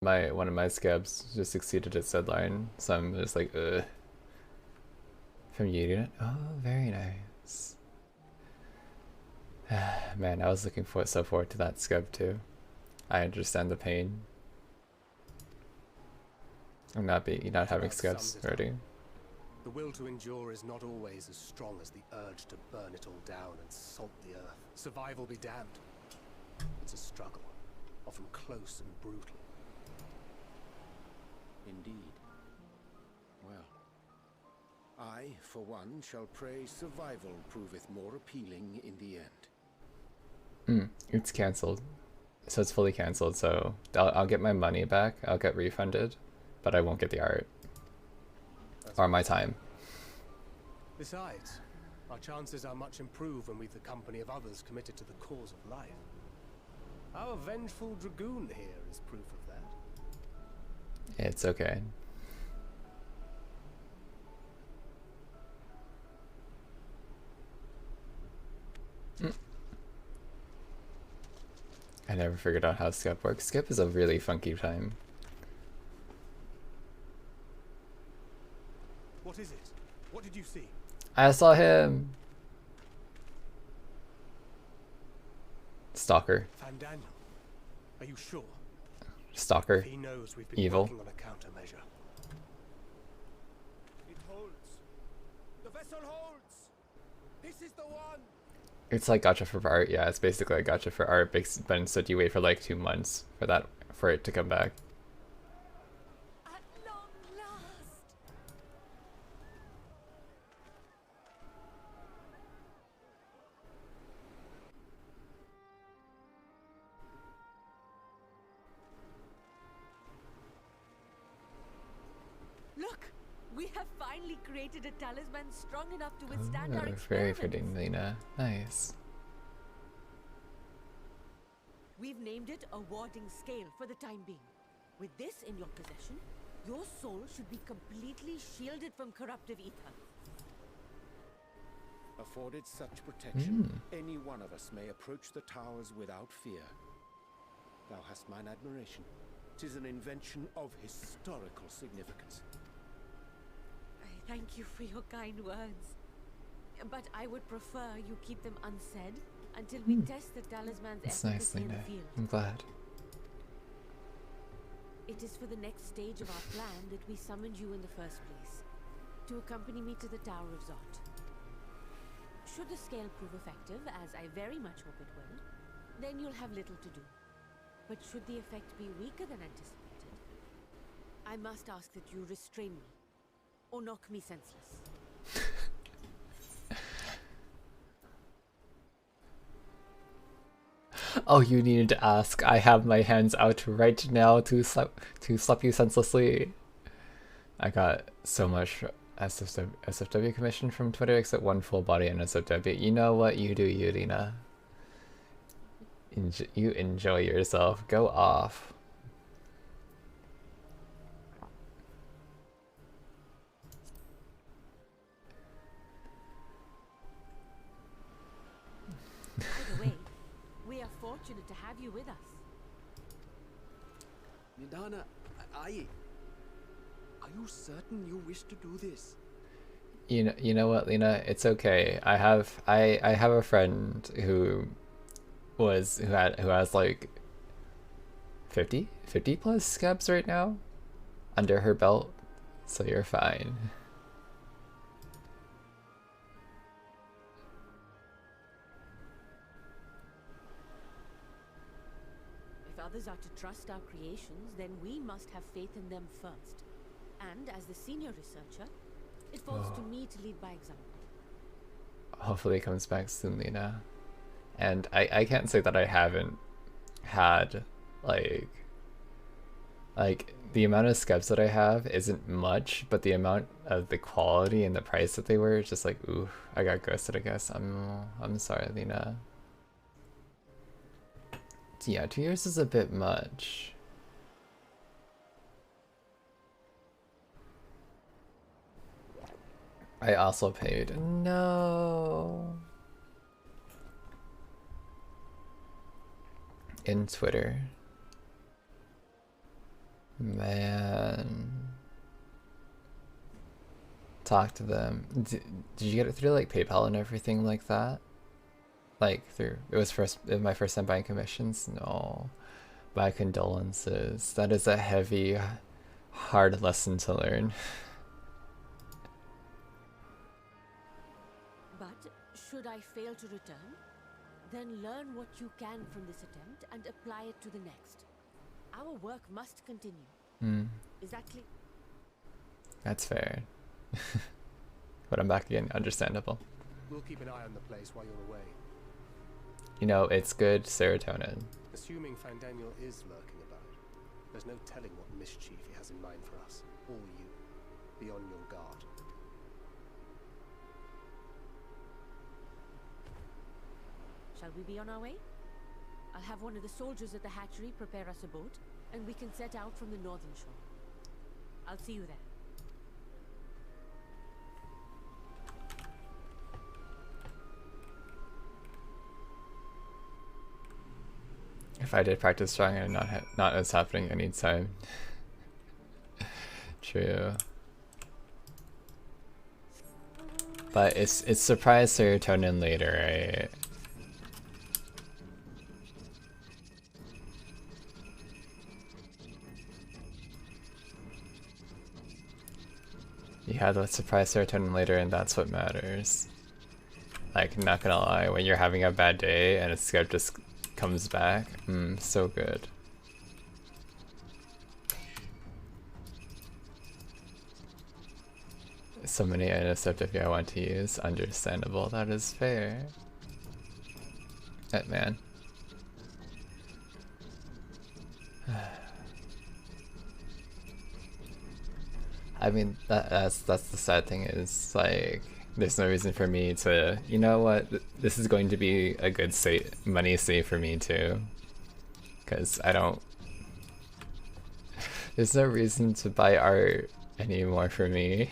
one of my scabs just exceeded its deadline, so I'm just like, ugh. From Unit? Oh, very nice. Man, I was looking so forward to that scab too. I understand the pain. I'm not having scabs already. The will to endure is not always as strong as the urge to burn it all down and salt the earth. Survival be damned. It's a struggle, often close and brutal. Indeed. Well, I, for one, shall pray survival proveth more appealing in the end. It's cancelled. So it's fully cancelled, so I'll get my money back, I'll get refunded, but I won't get the art. Or my time. Besides, our chances are much improved when we've the company of others committed to the cause of life. Our vengeful dragoon here is proof of that. It's okay. I never figured out how skip works. Skip is a really funky time. What is it? What did you see? I saw him. Stalker. Fandaniel. Are you sure? Stalker. He knows we've been Evil. working on a countermeasure. It holds. The vessel holds. This is the one. It's like gacha for art. Yeah, it's basically a gacha for art, but instead you wait for like 2 months for it to come back. At long last. Look, we have finally created a talisman strong enough to withstand our experiments. Very fitting, Lena. Nice. We've named it a warding scale for the time being. With this in your possession, your soul should be completely shielded from corruptive ether. Afforded such protection, any one of us may approach the towers without fear. Thou hast mine admiration. 'Tis an invention of historical significance. I thank you for your kind words. But I would prefer you keep them unsaid until we test the talisman's That's nice, efficacy in the Lena. field. I'm glad. It is for the next stage of our plan that we summoned you in the first place, to accompany me to the Tower of Zot. Should the scale prove effective, as I very much hope it will, then you'll have little to do. But should the effect be weaker than anticipated, I must ask that you restrain me, or knock me senseless. Oh, you needed to ask. I have my hands out right now to slap you senselessly. I got so much SFW commission from Twitter, except one full body NSFW. You know what? You do, Yurina. You enjoy yourself. Go off. Either way, we are fortunate to have you with us. Nidana, are you certain you wish to do this? You know what, Lena? It's okay. I have a friend who has like 50 plus scabs right now under her belt, so you're fine. If others are to trust our creations, then we must have faith in them first. And as the senior researcher, it falls to me to lead by example. Hopefully it comes back soon, Lena. And I can't say that I haven't had like the amount of scabs that I have isn't much, but the amount of the quality and the price that they were, just like, ooh, I got ghosted, I guess. I'm sorry, Lena. Yeah, 2 years is a bit much. I also paid. No. In Twitter. Man. Talk to them. Did you get it through like PayPal and everything like that? Like through, it was my first time buying commissions? No. My condolences. That is a heavy, hard lesson to learn. But should I fail to return, then learn what you can from this attempt and apply it to the next. Our work must continue. Is that clear? That's fair. But I'm back again, understandable. We'll keep an eye on the place while you're away. You know, it's good serotonin. Assuming Fandaniel is lurking about, there's no telling what mischief he has in mind for us, or you. Be on your guard. Shall we be on our way? I'll have one of the soldiers at the hatchery prepare us a boat, and we can set out from the northern shore. I'll see you there. If I did practice strong and not as happening anytime. True. But it's surprise serotonin later, right? You had the surprise serotonin later, and that's what matters. Like, not gonna lie, when you're having a bad day and a scout just comes back, so good. So many NSFW I want to use, understandable, that is fair. Man. I mean, that's the sad thing is, like, there's no reason for me to, you know what, this is going to be a good money save for me too. Because I don't, there's no reason to buy art anymore for me.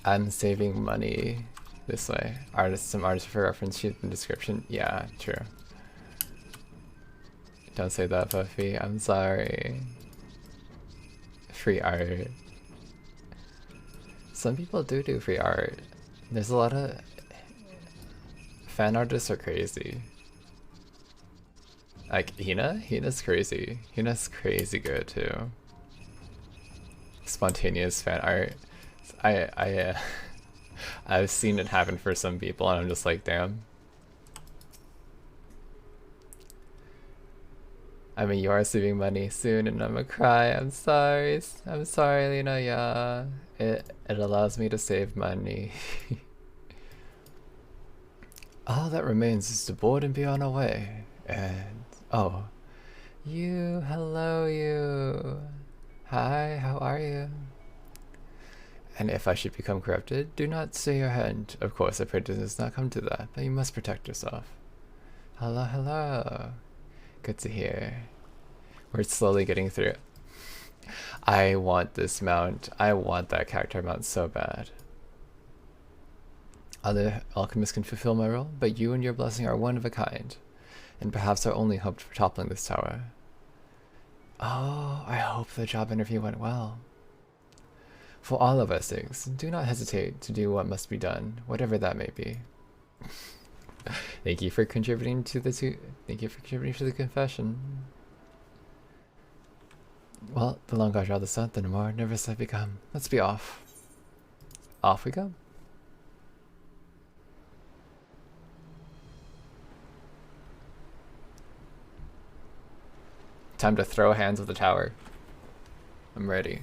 I'm saving money this way. Some artists for reference sheet and description. Yeah, true. Don't say that, Buffy. I'm sorry. Free art. Some people do free art. There's a lot of fan artists are crazy. Like Hina's crazy. Hina's crazy good too. Spontaneous fan art. I've seen it happen for some people and I'm just like, damn. I mean, you are saving money soon and I'm gonna cry. I'm sorry, Lena. Yeah, it allows me to save money. All that remains is to board and be on our way. And, oh, hello you. Hi, how are you? And if I should become corrupted, do not stay your hand. Of course, I pray it does not come to that, but you must protect yourself. Hello. Good to hear. We're slowly getting through it. I want this mount. I want that character mount so bad. Other alchemists can fulfill my role, but you and your blessing are one of a kind, and perhaps our only hope for toppling this tower. Oh, I hope the job interview went well. For all of us sakes, do not hesitate to do what must be done, whatever that may be. Thank you for contributing to the confession. Well, the longer I draw this out, the more nervous I become. Let's be off. Off we go. Time to throw hands with the tower. I'm ready.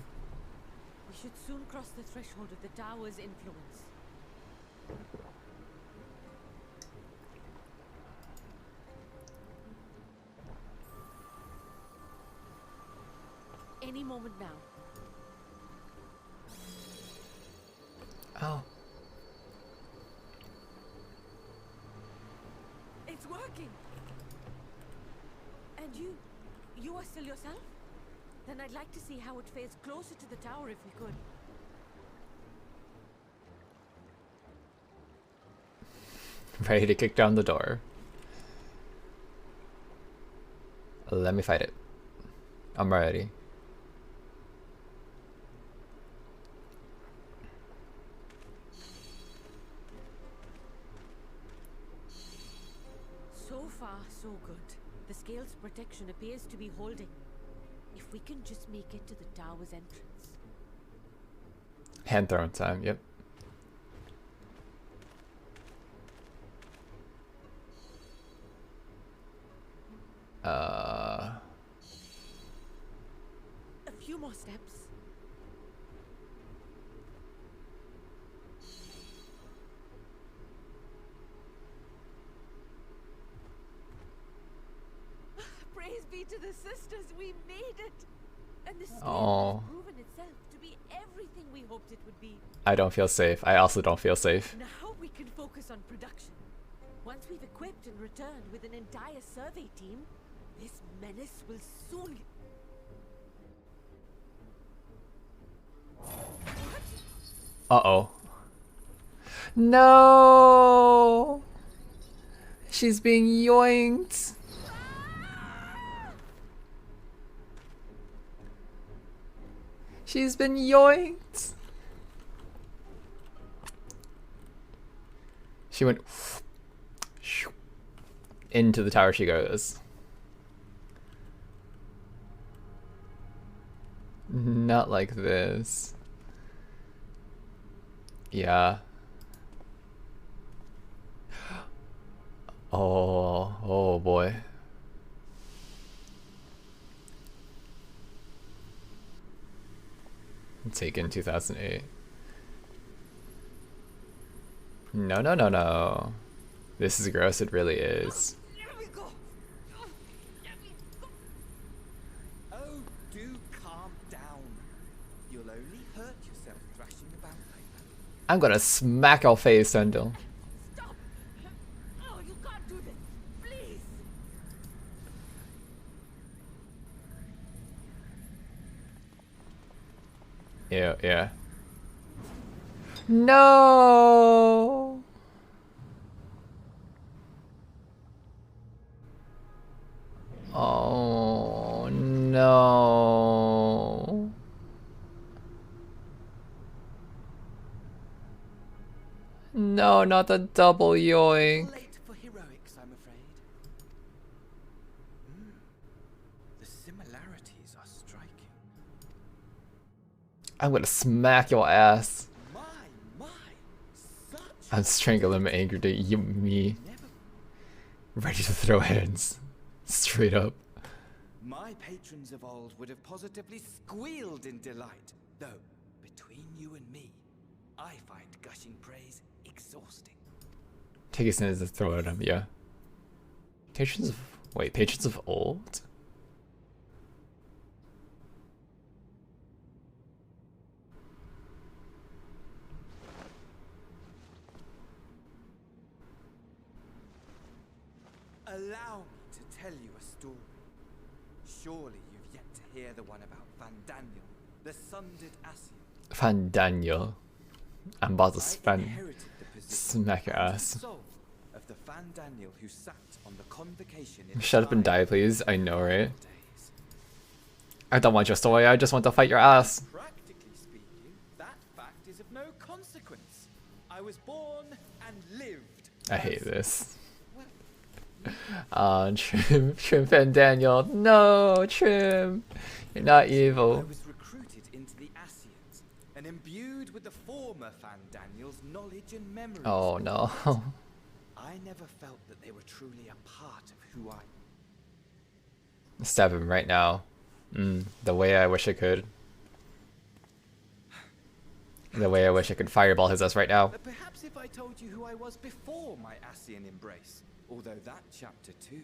We should soon cross the threshold of the tower's influence. Any moment now. Oh. It's working. And you are still yourself? Then I'd like to see how it fares closer to the tower if we could. Ready to kick down the door. Let me fight it. I'm ready. So far, so good. The scale's protection appears to be holding. If we can just make it to the tower's entrance. Hand throwing time, yep. A few more steps. Praise be to the sisters, we made it! And the scale has proven itself to be everything we hoped it would be. I don't feel safe. I also don't feel safe. Now we can focus on production. Once we've equipped and returned with an entire survey team, this menace will soon... Uh-oh. No! She's being yoinked. She's been yoinked. She went into the tower she goes. Not like this. Yeah. Oh boy. Taken 2008. No. This is gross, it really is. Oh, do calm down. You'll only hurt yourself thrashing about like that. I'm gonna smack your face, Sendel. Stop! Oh, you can't do this! Please! Yeah. No! Oh no. No, not the double yoink. Late for heroics, I'm afraid. The similarities are striking. I'm gonna smack your ass. My, such I'm strangling my anger to me. never. Ready to throw hands. Straight up. My patrons of old would have positively squealed in delight. Though, between you and me, I find gushing praise exhausting. Take a sentence to throw at him, yeah. Patrons of... Wait, patrons of old? Allow me to tell you a story. Surely you've yet to hear the one about Van Daniel, the sundered Ascian. Van Daniel. I'm about to I inherited the position smack your and ass. soul of the Van Daniel who sat on the convocation in Shut up and die, please. I know, right? days. I don't want your story, I just want to fight your ass. Practically speaking, that fact is of no consequence. I was born and lived. I hate as- this. well, Trim Van Daniel. No, Trim. You're not I evil. was recruited into the Ascians and imbued with the former Van Daniel's knowledge and memories. Oh no. I never felt that they were truly a part of who I... Stab him right now. The way I wish I could. The way I wish I could fireball his ass right now. But perhaps if I told you who I was before my Ascian embrace, although that chapter too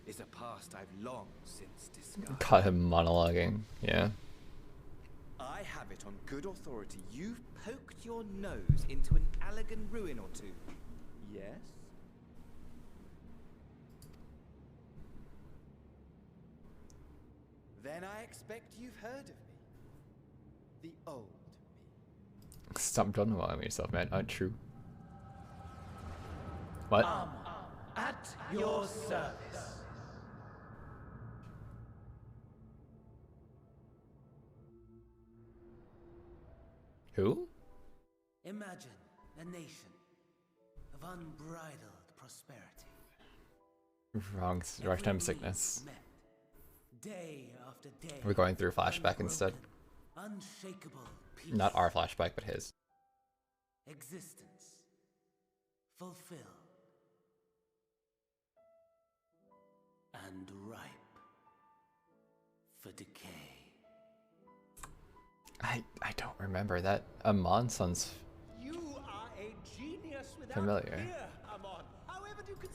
is a past I've long since discovered. Caught him monologuing. Yeah. I have it on good authority you've poked your nose into an Allegan ruin or two. Yes? Then I expect you've heard of me. The old me. Stop dwelling on yourself, man. Untrue. What? At your service. Who? Imagine a nation of unbridled prosperity. Wrong time sickness. Met, day after day. We're going through flashback instead. Unshakable peace. Not our flashback, but his. Existence fulfilled and ripe for decay. I don't remember that. Amon sounds You are a genius without familiar. fear, Amon. However, you could.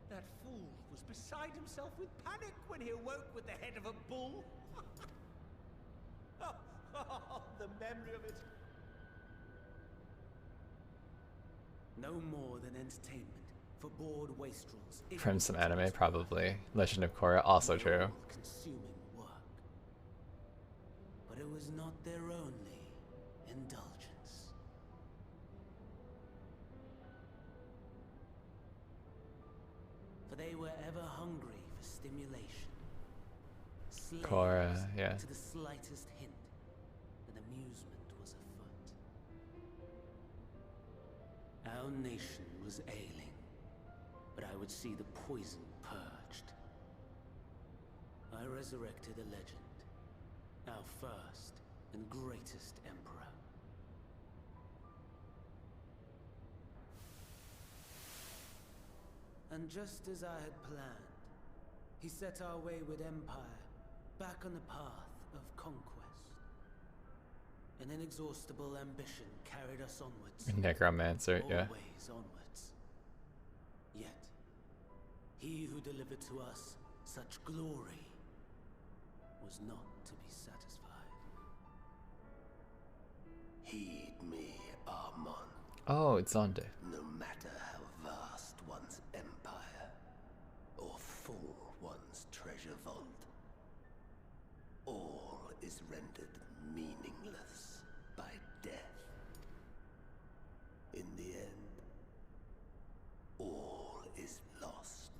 That fool was beside himself with panic when he awoke with the head of a bull. The memory of it. No more than entertainment for bored wastrels. From some anime, probably. Legend of Korra, also true. Consuming work. But it was not their only indulgence. For they were ever hungry for stimulation. Slaves Korra, yeah. to the slightest hint that amusement was afoot. Our nation was ailing, but I would see the poison purged. I resurrected a legend, our first and greatest emperor. And just as I had planned, he set our wayward empire back on the path of conquest. An inexhaustible ambition carried us onwards. Necromancer, yeah. Always onwards. Yet, he who delivered to us such glory was not to be satisfied. Heed me, Amon. Oh, it's Zonde. No matter how vast one's empire, or full one's treasure vault, all is rendered meaningless by death. In the end, all is lost.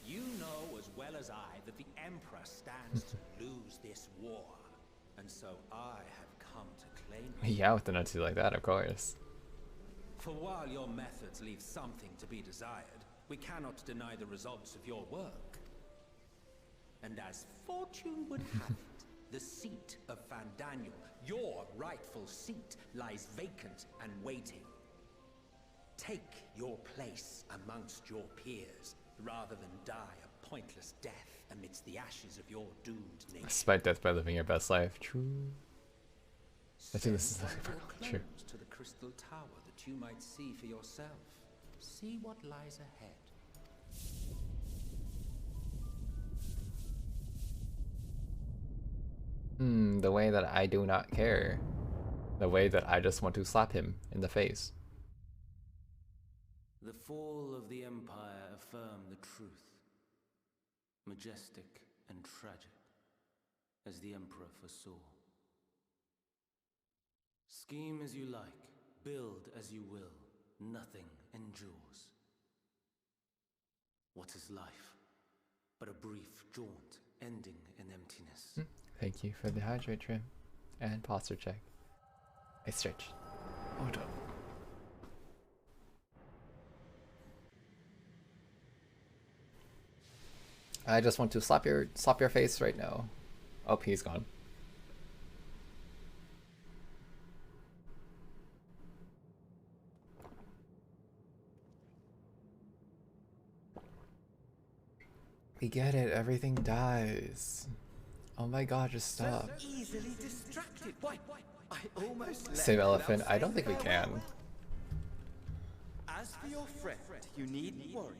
You know as well as I that the Emperor stands to lose this war. And so I have come to claim him. Yeah, with the nuts like that, of course. For while your methods leave something to be desired, we cannot deny the results of your work. And as fortune would have it, the seat of Fandaniel, your rightful seat, lies vacant and waiting. Take your place amongst your peers, rather than die a pointless death amidst the ashes of your doomed nation. Despite death by living your best life. True. I think this is Send one of your true. clones to the Crystal Tower that you might see for yourself. See what lies ahead. The way that I do not care. The way that I just want to slap him in the face. The fall of the Empire affirmed the truth. Majestic and tragic, as the Emperor foresaw. Scheme as you like, build as you will, nothing endures. What is life but a brief jaunt ending in emptiness? Thank you for the hydrate trim and posture check. I stretch. Hold up. I just want to slap your face right now. Oh, he's gone. We get it. Everything dies. Oh my god, just stop. Easily distracted. Why? I almost left Save elephant. without I don't think we saying can. farewell. As for your friend, you needn't worry.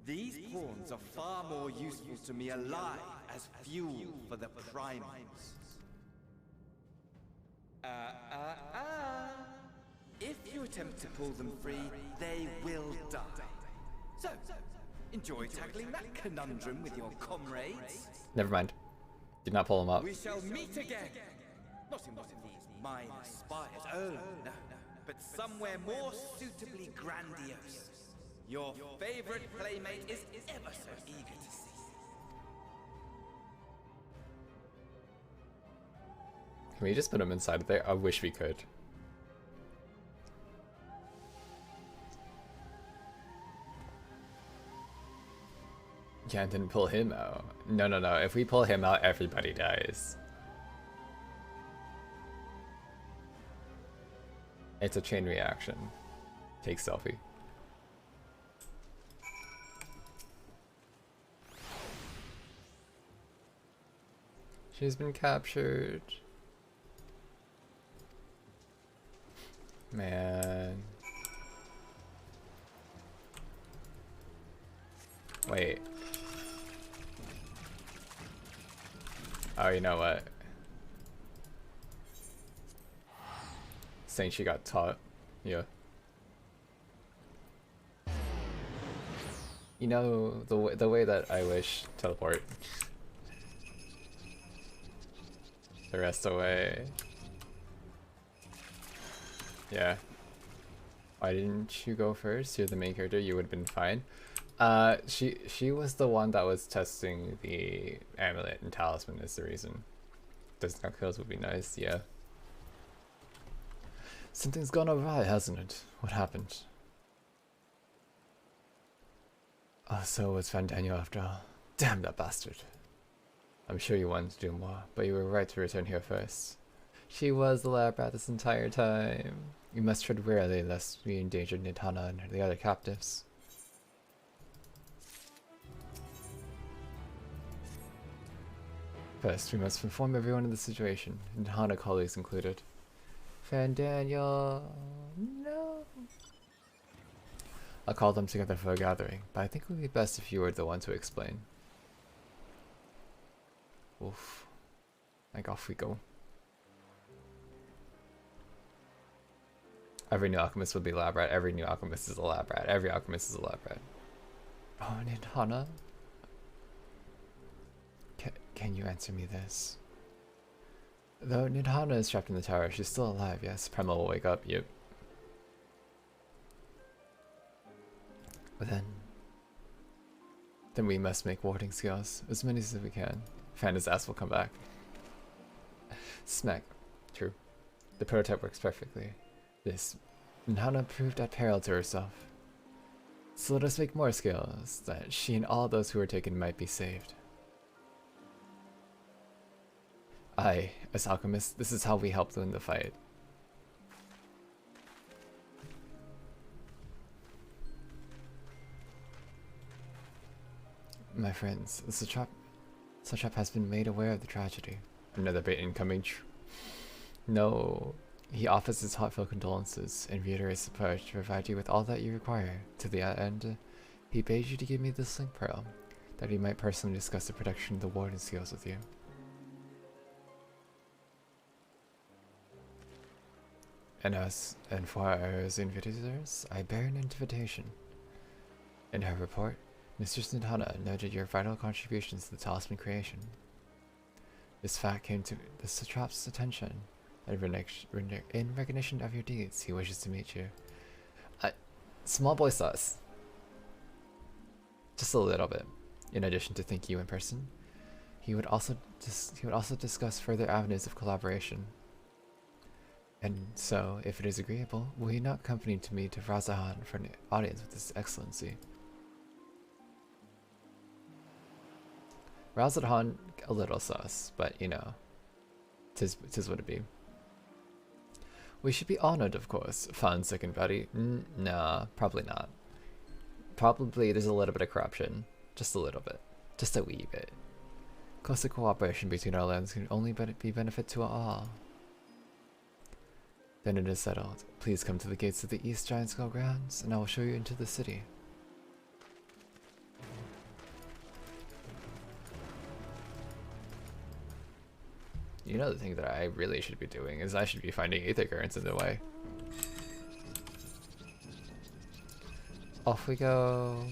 These pawns are far more useful to me alive as fuel for the primates. If you attempt to pull them free, they will die. So, enjoy tackling that conundrum with your comrades. Never mind. Did not pull him up. We shall meet again. Not in one of these minor spires, oh no, but somewhere more suitably grandiose. Your favorite playmate is ever so eager to see. Can we just put him inside of there? I wish we could. Yeah, and then pull him out. No, no, no. If we pull him out, everybody dies. It's a chain reaction. Take selfie. She's been captured. Man. Wait. Oh, you know what? Saying she got taught. Yeah. You know, the way that I wish teleport. The rest away. Yeah. Why didn't you go first? You're the main character, you would have been fine. She was the one that was testing the amulet and talisman is the reason. Discount kills would be nice, yeah. Something's gone awry, hasn't it? What happened? Oh, so it was Van Daniel after all. Damn that bastard. I'm sure you wanted to do more, but you were right to return here first. She was the lab rat this entire time. You must tread warily lest we endanger Nidhana and the other captives. First, we must inform everyone of the situation, Nidhana colleagues included. Van Daniel, no. I'll call them together for a gathering, but I think it would be best if you were the one to explain. Oof. Like, off we go. Every new alchemist would be lab rat. Every new alchemist is a lab rat. Every alchemist is a lab rat. Oh, Nidhana? Can you answer me this? Though Nidhana is trapped in the tower, she's still alive, yes. Prema will wake up, yep. But then we must make warding skills, as many as we can. Fanda's ass will come back. Smack. True. The prototype works perfectly. This Nidhana proved at peril to herself. So let us make more skills, that she and all those who were taken might be saved. Aye, as alchemists, this is how we help win the fight. My friends, the satrap has been made aware of the tragedy. Another bait incoming. No, he offers his heartfelt condolences and reiterates the pledge to provide you with all that you require. To the end, he begs you to give me this link pearl, that he might personally discuss the protection of the warden skills with you. And for our visitors, I bear an invitation. In her report, Mistress Nidhana noted your vital contributions to the talisman creation. This fact came to the satrap's attention, and in recognition of your deeds, he wishes to meet you. Small boy sauce. Just a little bit. In addition to thank you in person, he would also discuss further avenues of collaboration. And so, if it is agreeable, will you not accompany me to Razahan for an audience with His Excellency? Razahan, a little sus, but you know, tis what it be. We should be honored, of course. Fun, second buddy. Nah, probably not. Probably there's a little bit of corruption. Just a little bit. Just a wee bit. Closer cooperation between our lands can only be benefit to all. Then it is settled. Please come to the gates of the East Giant Skull grounds, and I will show you into the city. You know, the thing that I really should be doing is I should be finding Aether Currents in the way. Off we go.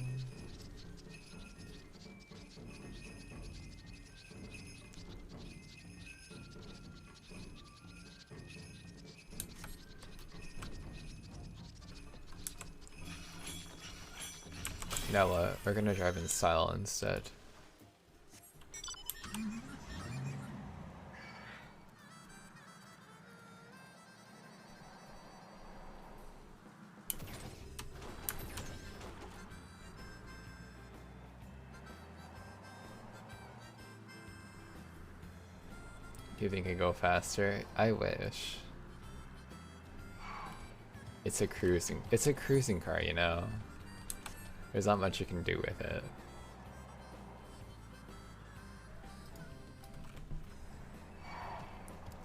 You know what? We're gonna drive in style instead. You think it go faster? I wish. It's a cruising car, you know. There's not much you can do with it.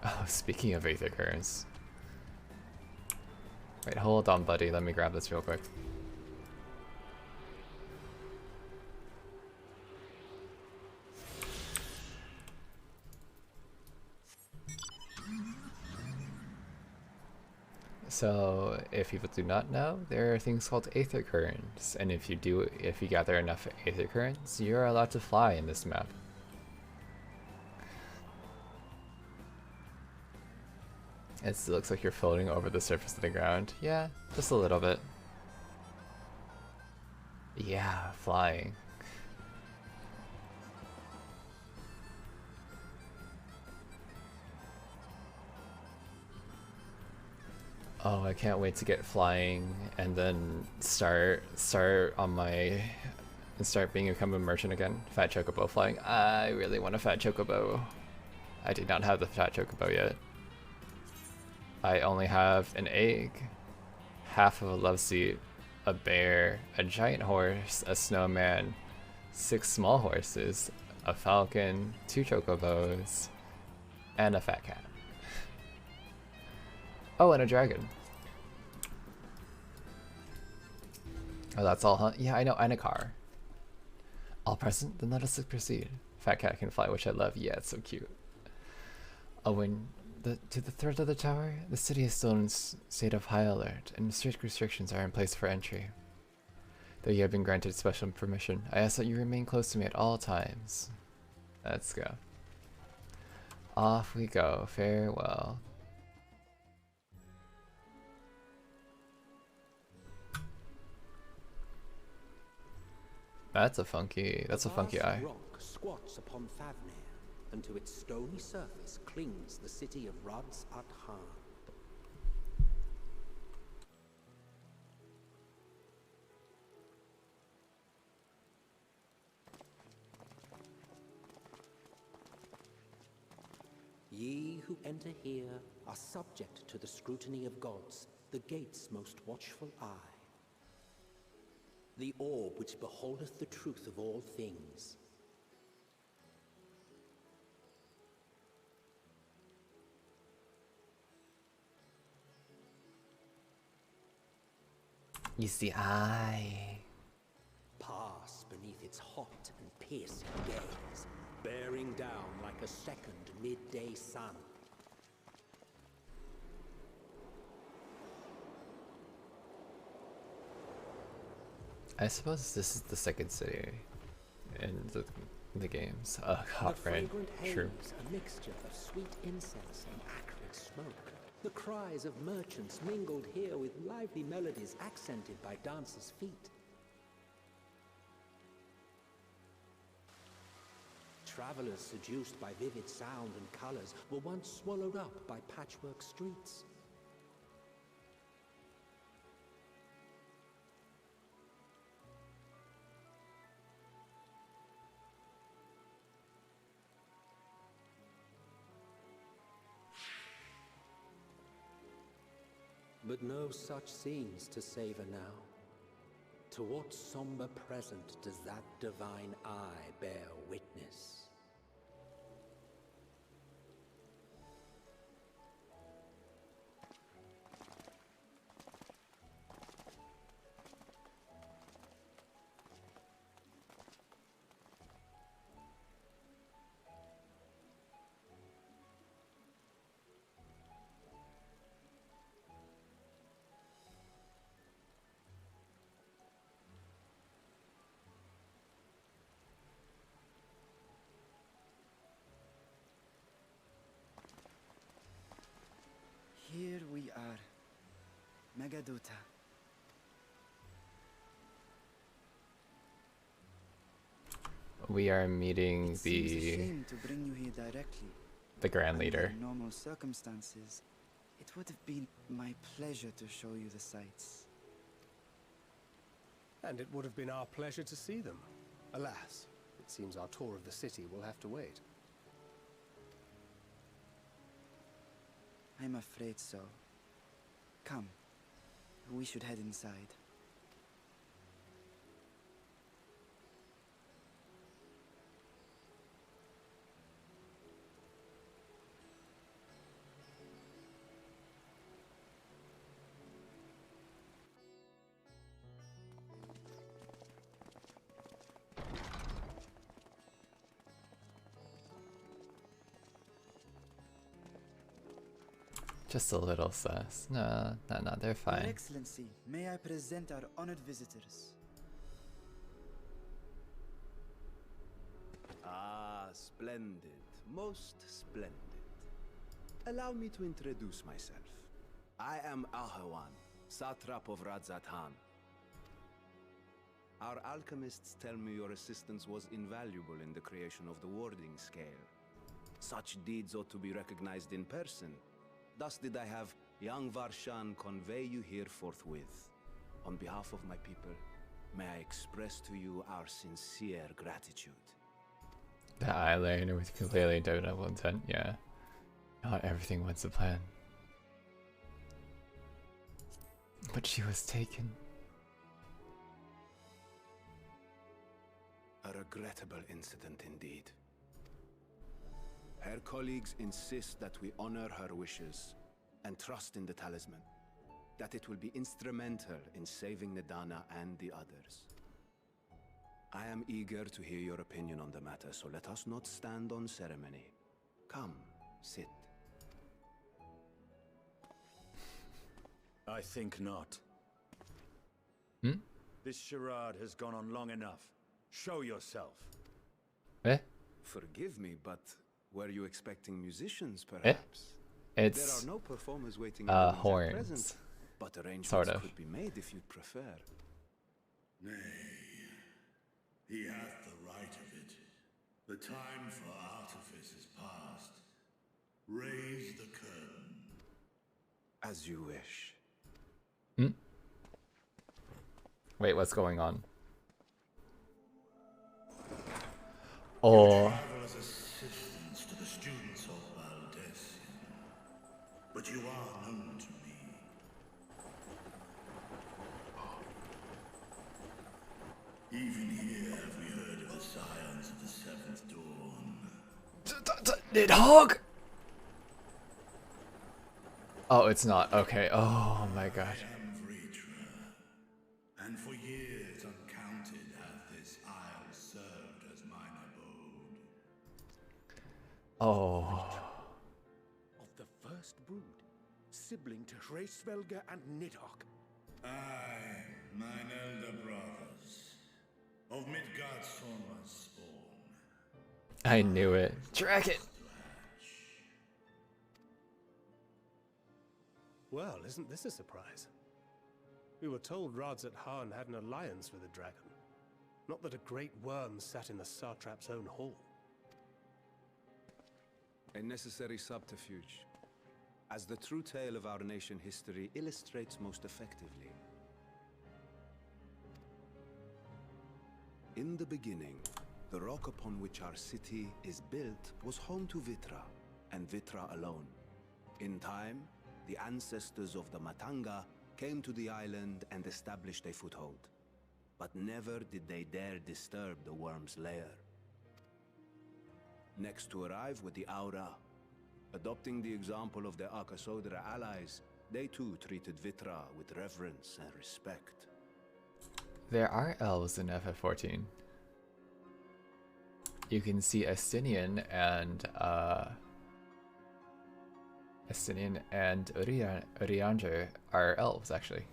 Oh, speaking of Aether Currents. Wait, hold on, buddy. Let me grab this real quick. So, if people do not know, there are things called Aether Currents, and if you gather enough Aether Currents, you're allowed to fly in this map. It looks like you're floating over the surface of the ground. Yeah, just a little bit. Yeah, flying. Oh, I can't wait to get flying and then start become a merchant again. Fat Chocobo flying. I really want a Fat Chocobo. I did not have the Fat Chocobo yet. I only have an egg, half of a love seat, a bear, a giant horse, a snowman, 6 small horses, a falcon, 2 chocobos, and a fat cat. Oh, and a dragon. Oh, that's all, huh? Yeah, I know, and a car. All present? Then let us proceed. Fat cat can fly, which I love. Yeah, it's so cute. Oh, to the threat of the tower, the city is still in a state of high alert, and strict restrictions are in place for entry. Though you have been granted special permission, I ask that you remain close to me at all times. Let's go. Off we go. Farewell. That's a funky eye. Rock squats upon Favnir, and to its stony surface clings the city of Rods at Han. Ye who enter here are subject to the scrutiny of gods, the gate's most watchful eye. The orb which beholdeth the truth of all things. Use the eye. Pass beneath its hot and piercing gaze, bearing down like a second midday sun. I suppose this is the second city in the games. Hot The rain. fragrant True. haze, a mixture of sweet incense and acrid smoke. The cries of merchants mingled here with lively melodies accented by dancers' feet. Travelers seduced by vivid sound and colors were once swallowed up by patchwork streets. But no such scenes to savor now. To what somber present does that divine eye bear witness? Here we are, Megadota. We are meeting Seems a shame to bring you here directly. the Grand Leader. Under normal circumstances, it would have been my pleasure to show you the sights. And it would have been our pleasure to see them. Alas, it seems our tour of the city will have to wait. I'm afraid so. Come, we should head inside. Just a little sus. No, they're Your fine. Excellency, may I present our honored visitors? Ah, splendid. Most splendid. Allow me to introduce myself. I am Ahawan, satrap of Radzat-Han. Our alchemists tell me your assistance was invaluable in the creation of the warding scale. Such deeds ought to be recognized in person. Thus did I have young Varshan convey you here forthwith. On behalf of my people, may I express to you our sincere gratitude. The eyeliner with completely double intent, yeah. Not everything went to plan. But she was taken. A regrettable incident indeed. Her colleagues insist that we honor her wishes and trust in the talisman, that it will be instrumental in saving Nidana and the others. I am eager to hear your opinion on the matter, so let us not stand on ceremony. Come, sit. I think not. Hmm? This charade has gone on long enough. Show yourself. Eh? Forgive me, but were you expecting musicians, Eh? perhaps? It's There are no performers waiting in the wings at horns. present, but arrangements Sort of. could be made if you'd prefer. Nay, he hath the right of it. The time for artifice is past. Raise the curtain. As you wish. Hmm? Wait, what's going on? Oh. Travel as assistants to the students of Valdesian. But you are known to me. Even here have we heard of the scions of the Seventh Dawn. Nidhogg! Oh, it's not. Okay. Oh my god. I am Vritra, and for years uncounted hath this isle served as mine abode. Oh. Of the first brood, sibling to Hraesvelga and Nidhogg. Aye, mine elder brothers, of Midgardsormr's spawn. I knew it. Dragon! Well, isn't this a surprise? We were told Radzat-Han had an alliance with a dragon. Not that a great worm sat in the satrap's own hall. A necessary subterfuge, as the true tale of our nation history illustrates most effectively. In the beginning, the rock upon which our city is built was home to Vitra, and Vitra alone. In time, the ancestors of the Matanga came to the island and established a foothold. But never did they dare disturb the worm's lair. Next to arrive were the Aura. Adopting the example of their Akasodra allies, they too treated Vitra with reverence and respect. There are elves in FF14. You can see Estinian and Urianger are elves, actually.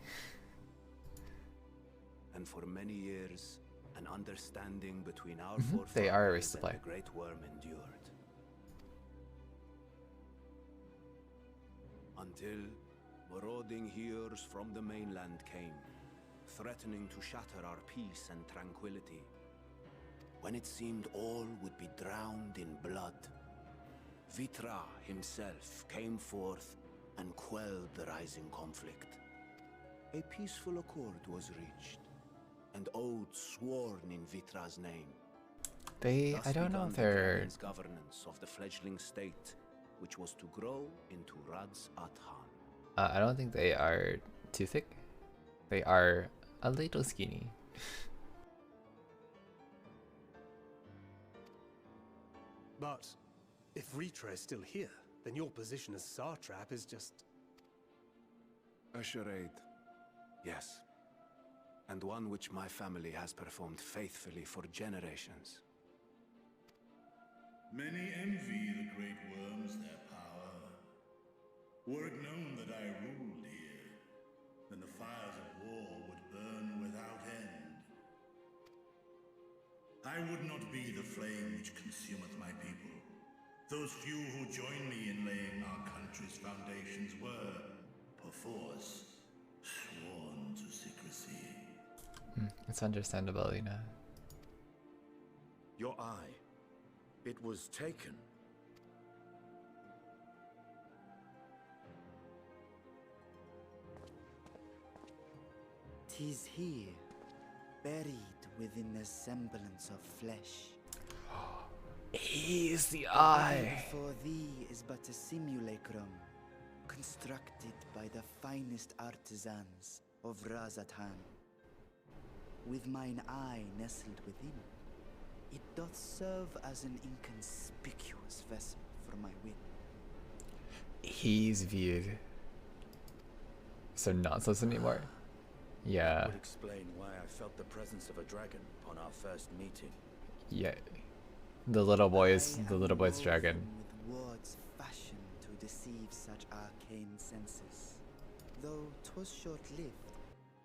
And for many years, an understanding between our They are forefathers resupply. and the Great Worm endured. Until marauding heroes from the mainland came, threatening to shatter our peace and tranquility. When it seemed all would be drowned in blood, Vitra himself came forth and quelled the rising conflict. A peaceful accord was reached, and oaths sworn in Vitra's name. I don't know if they're Governance of the fledgling state, which was to grow into Radz Athan. I don't think they are too thick. They are a little skinny. But if Ritra is still here, then your position as Satrap is just... A charade, yes. And one which my family has performed faithfully for generations. Many envy the great worms their power. Were it known that I ruled here, then the fires of war would burn without end. I would not be the flame which consumeth my people. Those few who join me in laying our country's foundations were, perforce, sworn to secrecy. It's understandable, you know. Your eye. It was taken. Tis here, buried within the semblance of flesh. He is the The eye. before thee is but a simulacrum, constructed by the finest artisans of Razatan. With mine eye nestled within, it doth serve as an inconspicuous vessel for my wit. He's viewed. So nonsense anymore. Yeah. That would explain why I felt the presence of a dragon upon our first meeting. Yeah. The little boy's dragon. With words fashioned to deceive such arcane senses. Though 'twas short-lived,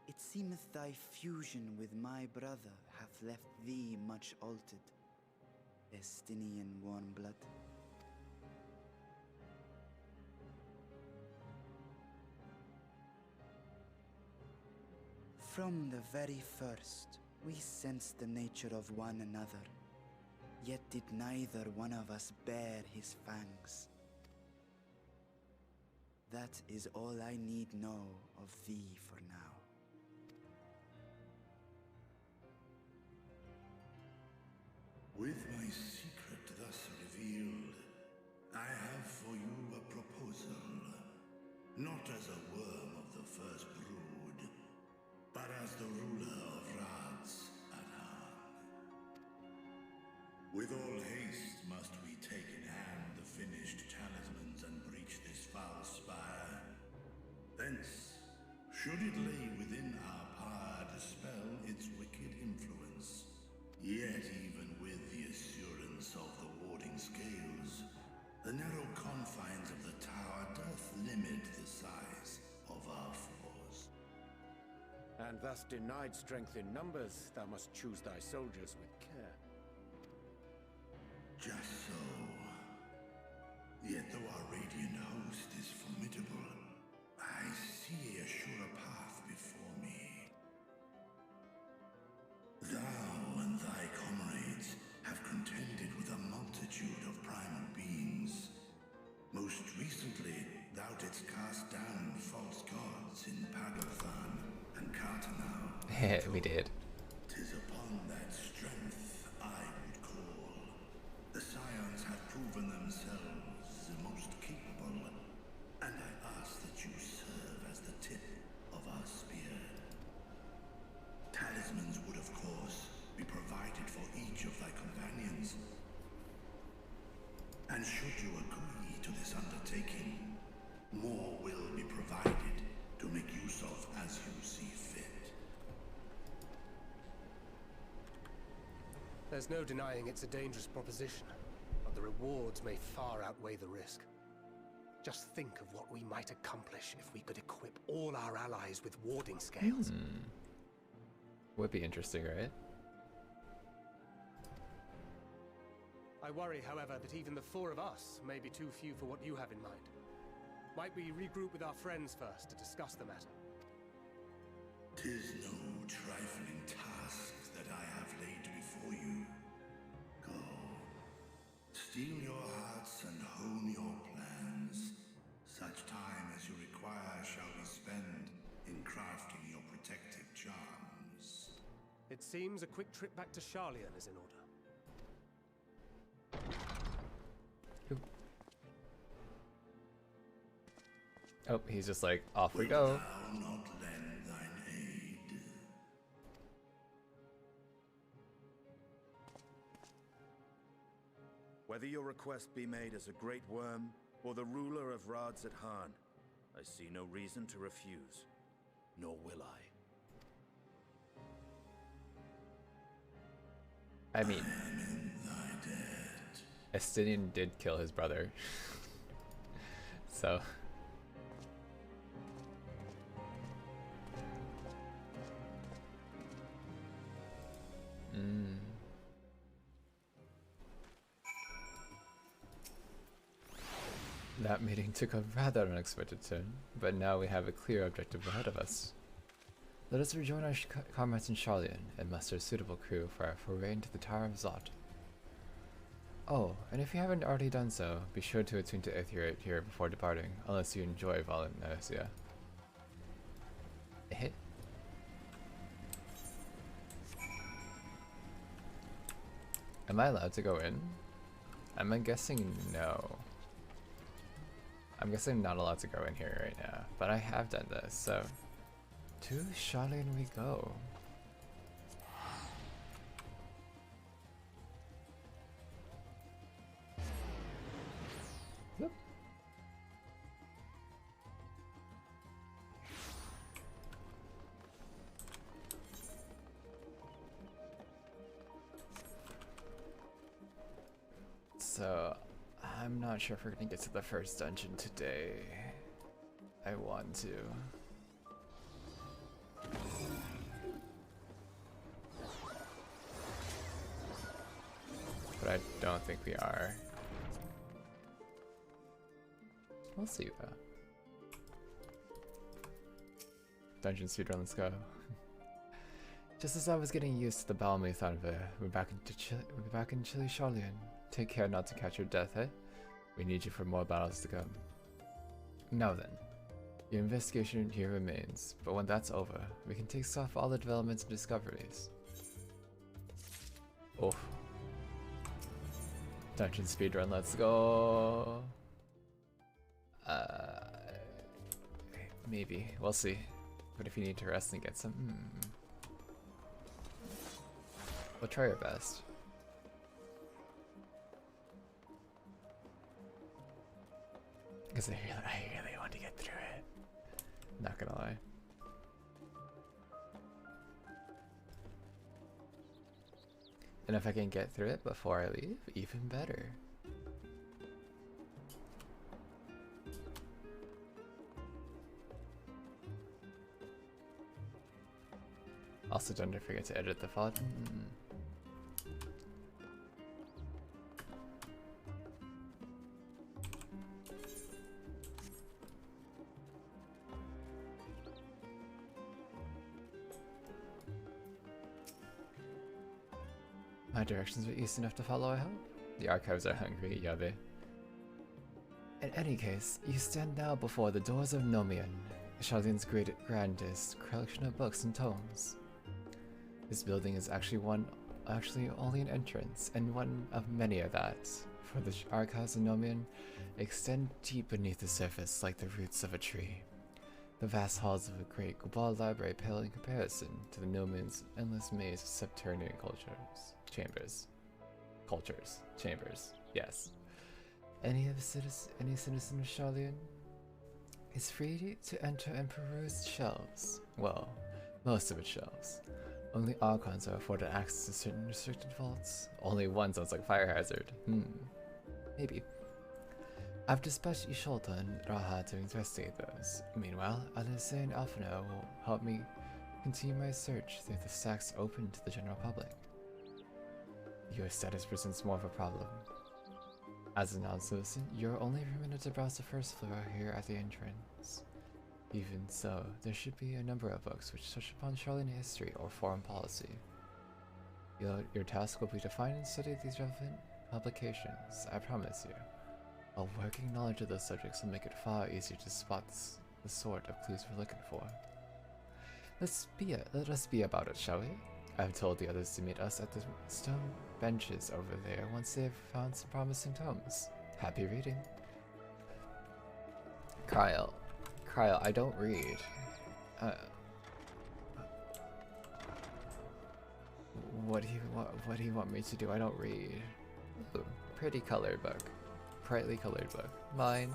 it seemeth thy fusion with my brother hath left thee much altered. Estinian warm blood. From the very first, we sensed the nature of one another, yet did neither one of us bear his fangs. That is all I need know of thee for now. With my secret thus revealed, I have for you a proposal. Not as a worm of the first brood, but as the ruler of Radz Athan. With all haste must we take in hand the finished talismans and breach this foul spire. Thence, should it lay within our power, dispel its wicked influence. Yet even with the assurance of the warding scales, the narrow confines of the tower doth limit the size of our foes. And thus denied strength in numbers, thou must choose thy soldiers with care. Just so. Yet though our radiant host is formidable, I see a surer path before me. Thou and thy comrades have contended with a multitude of primal beings. Most recently, thou didst cast down false gods in Pagathan and Cartanau. We did. 'Tis upon that strength I would call. The Scions have proven themselves the most capable, and I ask that you serve as the tip of our spear. Talismans would, of course, be provided for each of thy companions. And should you agree to this undertaking, more will be provided to make use of as you see fit. There's no denying it's a dangerous proposition, but the rewards may far outweigh the risk. Just think of what we might accomplish if we could equip all our allies with warding scales. Would be interesting, right? I worry, however, that even the four of us may be too few for what you have in mind. Might we regroup with our friends first to discuss the matter? 'Tis no trifling task that I have laid before you. Go, steel your hearts and hone your plans. Such time as you require shall be spent in crafting your protective charms. It seems a quick trip back to Sharlayan is in order. Oh, he's just like, off we go. Not lend thine aid. Whether your request be made as a great worm or the ruler of Radzat Han, I see no reason to refuse, nor will I. I mean, Estinian did kill his brother. So that meeting took a rather unexpected turn, but now we have a clear objective ahead of us. Let us rejoin our comrades in Charlian and muster a suitable crew for our foray into the Tower of Zot. Oh, and if you haven't already done so, be sure to attune to Aetheryte here before departing, unless you enjoy Volumnosia. Hit. Am I allowed to go in? I'm guessing no. I'm guessing I'm not allowed to go in here right now, but I have done this, so to Charlian we go. Yep. So I'm not sure if we're gonna get to the first dungeon today. I want to. But I don't think we are. We'll see though. Dungeon speedrun, let's go. Just as I was getting used to the Balmy Thunver, we're back in Chilly Charlian. Take care not to catch your death, eh? We need you for more battles to come. Now then, your investigation here remains, but when that's over, we can take stock of all the developments and discoveries. Oh. Dungeon speedrun, let's go! Maybe, we'll see. But if you need to rest and get some, we'll try our best. Because I really want to get through it. Not gonna lie. And if I can get through it before I leave, even better. Also, don't forget to edit the font. My directions were easy enough to follow, I hope? The archives are hungry, Yabe. In any case, you stand now before the doors of Nomion, Charlian's grandest collection of books and tomes. This building is actually only an entrance, and one of many of that, for the archives of Nomion extend deep beneath the surface like the roots of a tree. The vast halls of a great global library pale in comparison to the Nomion's endless maze of subterranean chambers, yes. Any citizen of Charlian is free to enter and peruse shelves. Well, most of its shelves. Only Archons are afforded access to certain restricted vaults. Only one sounds like Fire Hazard. Maybe. I've dispatched Isholta and Raha to investigate those. Meanwhile, Alise and Alphino will help me continue my search through the stacks open to the general public. Your status presents more of a problem. As a non-citizen, you're only permitted to browse the first floor here at the entrance. Even so, there should be a number of books which touch upon Charlian history or foreign policy. Your task will be to find and study these relevant publications, I promise you. A working knowledge of those subjects will make it far easier to spot the sort of clues we're looking for. Let us be about it, shall we? I've told the others to meet us at the stone benches over there once they've found some promising tomes. Happy reading. Kyle Kyle, I don't read. What do you want me to do? I don't read. Ooh, pretty colored book. Brightly colored book. Mine.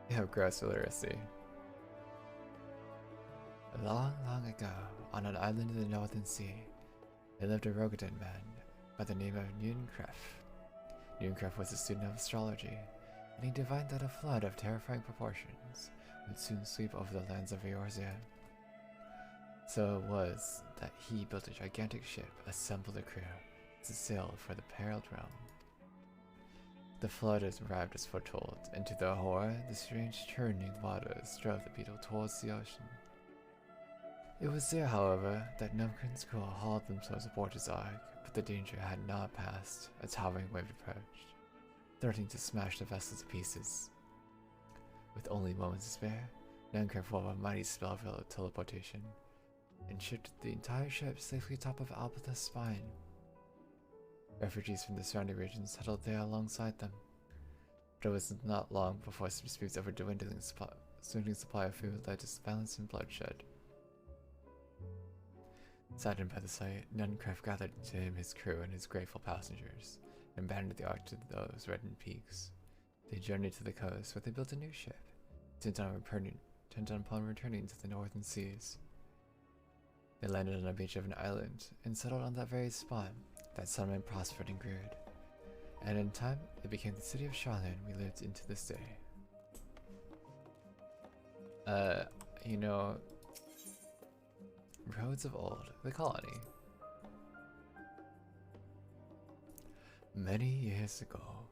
You have gross illiteracy. Long, long ago, on an island in the Northern Sea, there lived a Rogadin man by the name of Nunkref. Nunkref was a student of astrology, and he divined that a flood of terrifying proportions would soon sweep over the lands of Eorzea. So it was that he built a gigantic ship, assembled a crew, to sail for the periled realm. The flood arrived as foretold, and to the horror, the strange churning waters drove the beetle towards the ocean. It was there, however, that Numkrin's crew hauled themselves aboard his ark, but the danger had not passed as towering wave approached, threatening to smash the vessel to pieces. With only moments to spare, Numkrin wove a mighty spell of teleportation, and shifted the entire ship safely atop of Albatha's spine. Refugees from the surrounding regions settled there alongside them, but it was not long before some disputes over dwindling supply of food led to violence and bloodshed. Saddened by the sight, Nunkref gathered to him his crew and his grateful passengers, and abandoned the ark to those reddened peaks. They journeyed to the coast, where they built a new ship, intent upon returning to the northern seas. They landed on a beach of an island, and settled on that very spot that settlement prospered and grew. And in time, it became the city of Charlene we lived into this day. You know, Roads of Old, the colony. Many years ago,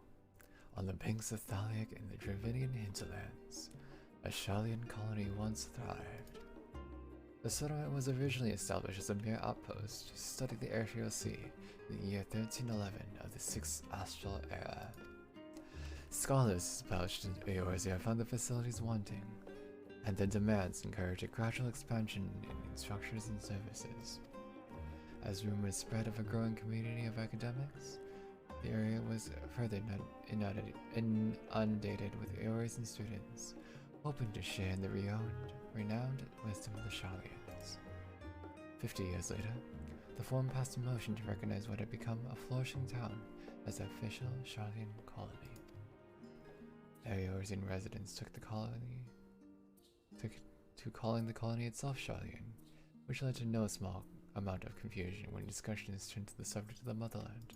on the banks of Thaliak in the Dravinian hinterlands, a Charlene colony once thrived. The settlement was originally established as a mere outpost to study the Aerial Sea in the year 1311 of the 6th Astral Era. Scholars established in Eorzea found the facilities wanting, and their demands encouraged a gradual expansion in structures and services. As rumors spread of a growing community of academics, the area was further inundated with Eorzean students, hoping to share in the renowned wisdom of the Charlians. 50 years later, the Forum passed a motion to recognize what had become a flourishing town as the official Charlian colony. Eorzean residents took to calling the colony itself Charlian, which led to no small amount of confusion when discussions turned to the subject of the motherland.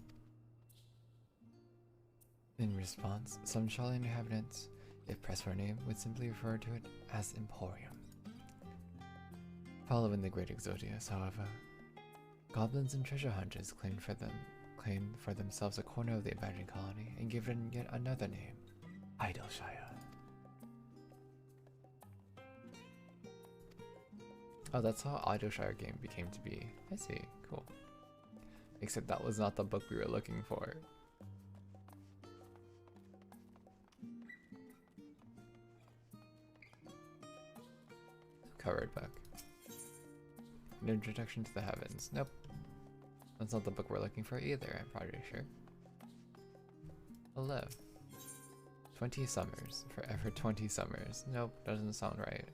In response, some Charlian inhabitants, if pressed for a name, would simply refer to it as Emporium. Following the Great Exodius, however, goblins and treasure hunters claimed for themselves a corner of the abandoned colony and gave it yet another name, Idleshire. Oh, that's how Idleshire game became to be. I see, cool. Except that was not the book we were looking for. Covered book. An Introduction to the Heavens. Nope. That's not the book we're looking for either, I'm pretty sure. Hello. 20 summers. Forever 20 summers. Nope, doesn't sound right.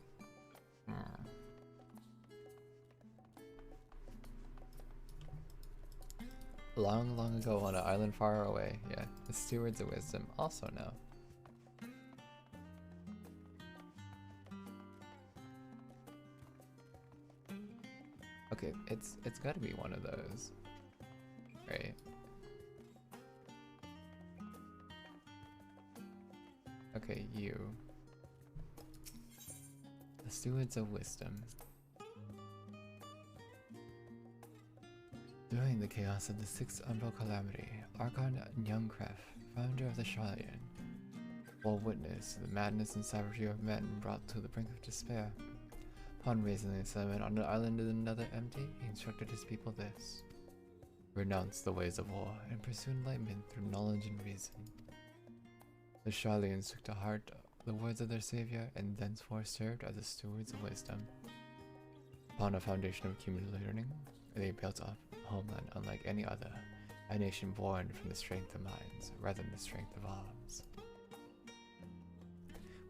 Long, long ago on an island far away. Yeah, the Stewards of Wisdom also know. Okay, it's got to be one of those, right? Okay, you. The Stewards of Wisdom. During the chaos of the 6th Umbral Calamity, Archon Nunkref, founder of the Charlian, bore witness to the madness and savagery of men brought to the brink of despair. Upon raising the settlement on an island and another empty, he instructed his people this: renounce the ways of war and pursue enlightenment through knowledge and reason. The Charlians took to heart the words of their savior and thenceforth served as the stewards of wisdom. Upon a foundation of cumulative learning, they built up a homeland unlike any other, a nation born from the strength of minds rather than the strength of arms.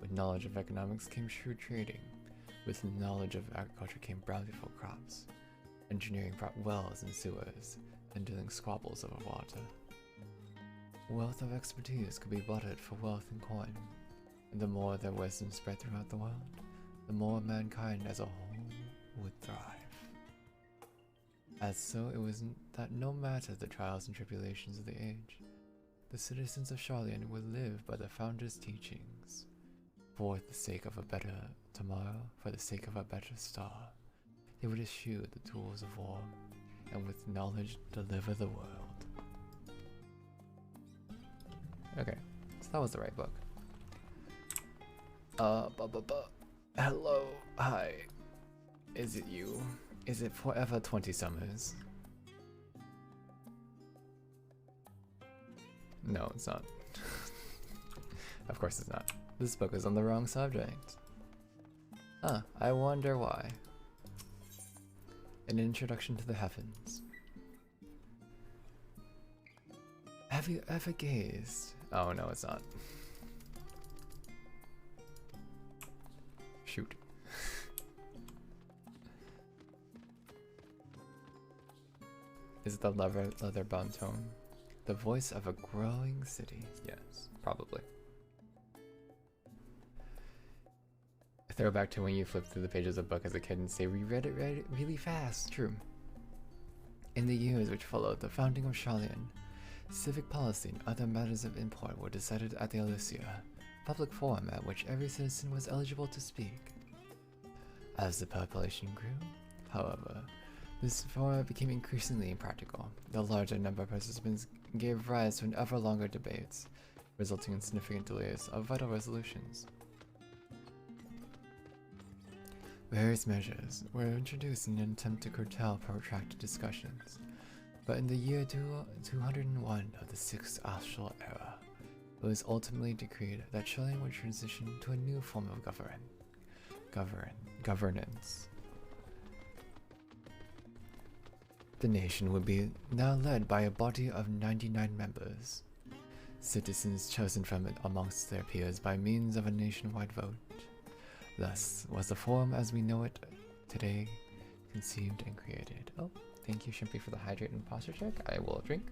With knowledge of economics came shrewd trading. With knowledge of agriculture came bountiful crops. Engineering brought wells and sewers, and dealing squabbles over water. Wealth of expertise could be bartered for wealth and coin, and the more their wisdom spread throughout the world, the more mankind as a whole would thrive. As so, it was that no matter the trials and tribulations of the age, the citizens of Charlian would live by the founder's teachings. For the sake of a better tomorrow, for the sake of a better star, they would eschew the tools of war, and with knowledge deliver the world. Okay, so that was the right book. Hello, hi. Is it you? Is it forever 20 summers? No, it's not. Of course it's not. This book is on the wrong subject. Huh, I wonder why. An introduction to the heavens. Have you ever gazed? Oh no, it's not. Shoot. Is it the leather-bound tone? The voice of a growing city. Yes, probably. A throwback to when you flipped through the pages of a book as a kid and say, "We read it really fast." True. In the years which followed the founding of Charlian, civic policy and other matters of import were decided at the Elysia, public forum at which every citizen was eligible to speak. As the population grew, however, this format became increasingly impractical. The larger number of participants gave rise to an ever longer debates, resulting in significant delays of vital resolutions. Various measures were introduced in an attempt to curtail protracted discussions, but in the year 201 of the 6th Astral Era, it was ultimately decreed that Charlian would transition to a new form of governance. The nation would be now led by a body of 99 members, citizens chosen from amongst their peers by means of a nationwide vote. Thus was the forum as we know it today conceived and created. Oh, thank you, Shimpy, for the hydrate and posture check. I will drink.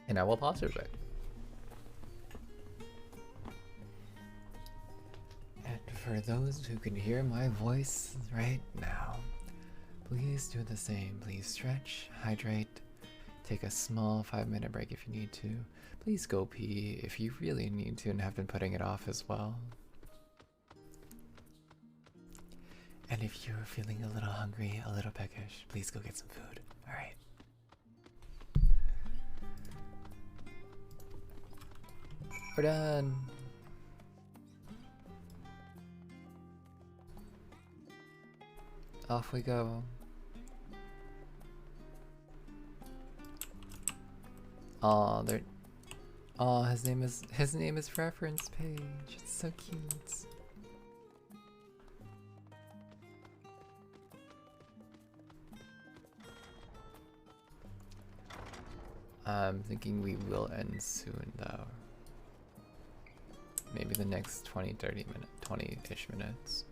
And I will posture check. And for those who can hear my voice right now, please do the same. Please stretch, hydrate, take a small 5-minute break if you need to. Please go pee if you really need to and have been putting it off as well. And if you're feeling a little hungry, a little peckish, please go get some food. Alright. We're done. Off we go. Aw, they're... Aw, his name is reference page. It's so cute. I'm thinking we will end soon though. Maybe the next 20-ish minutes.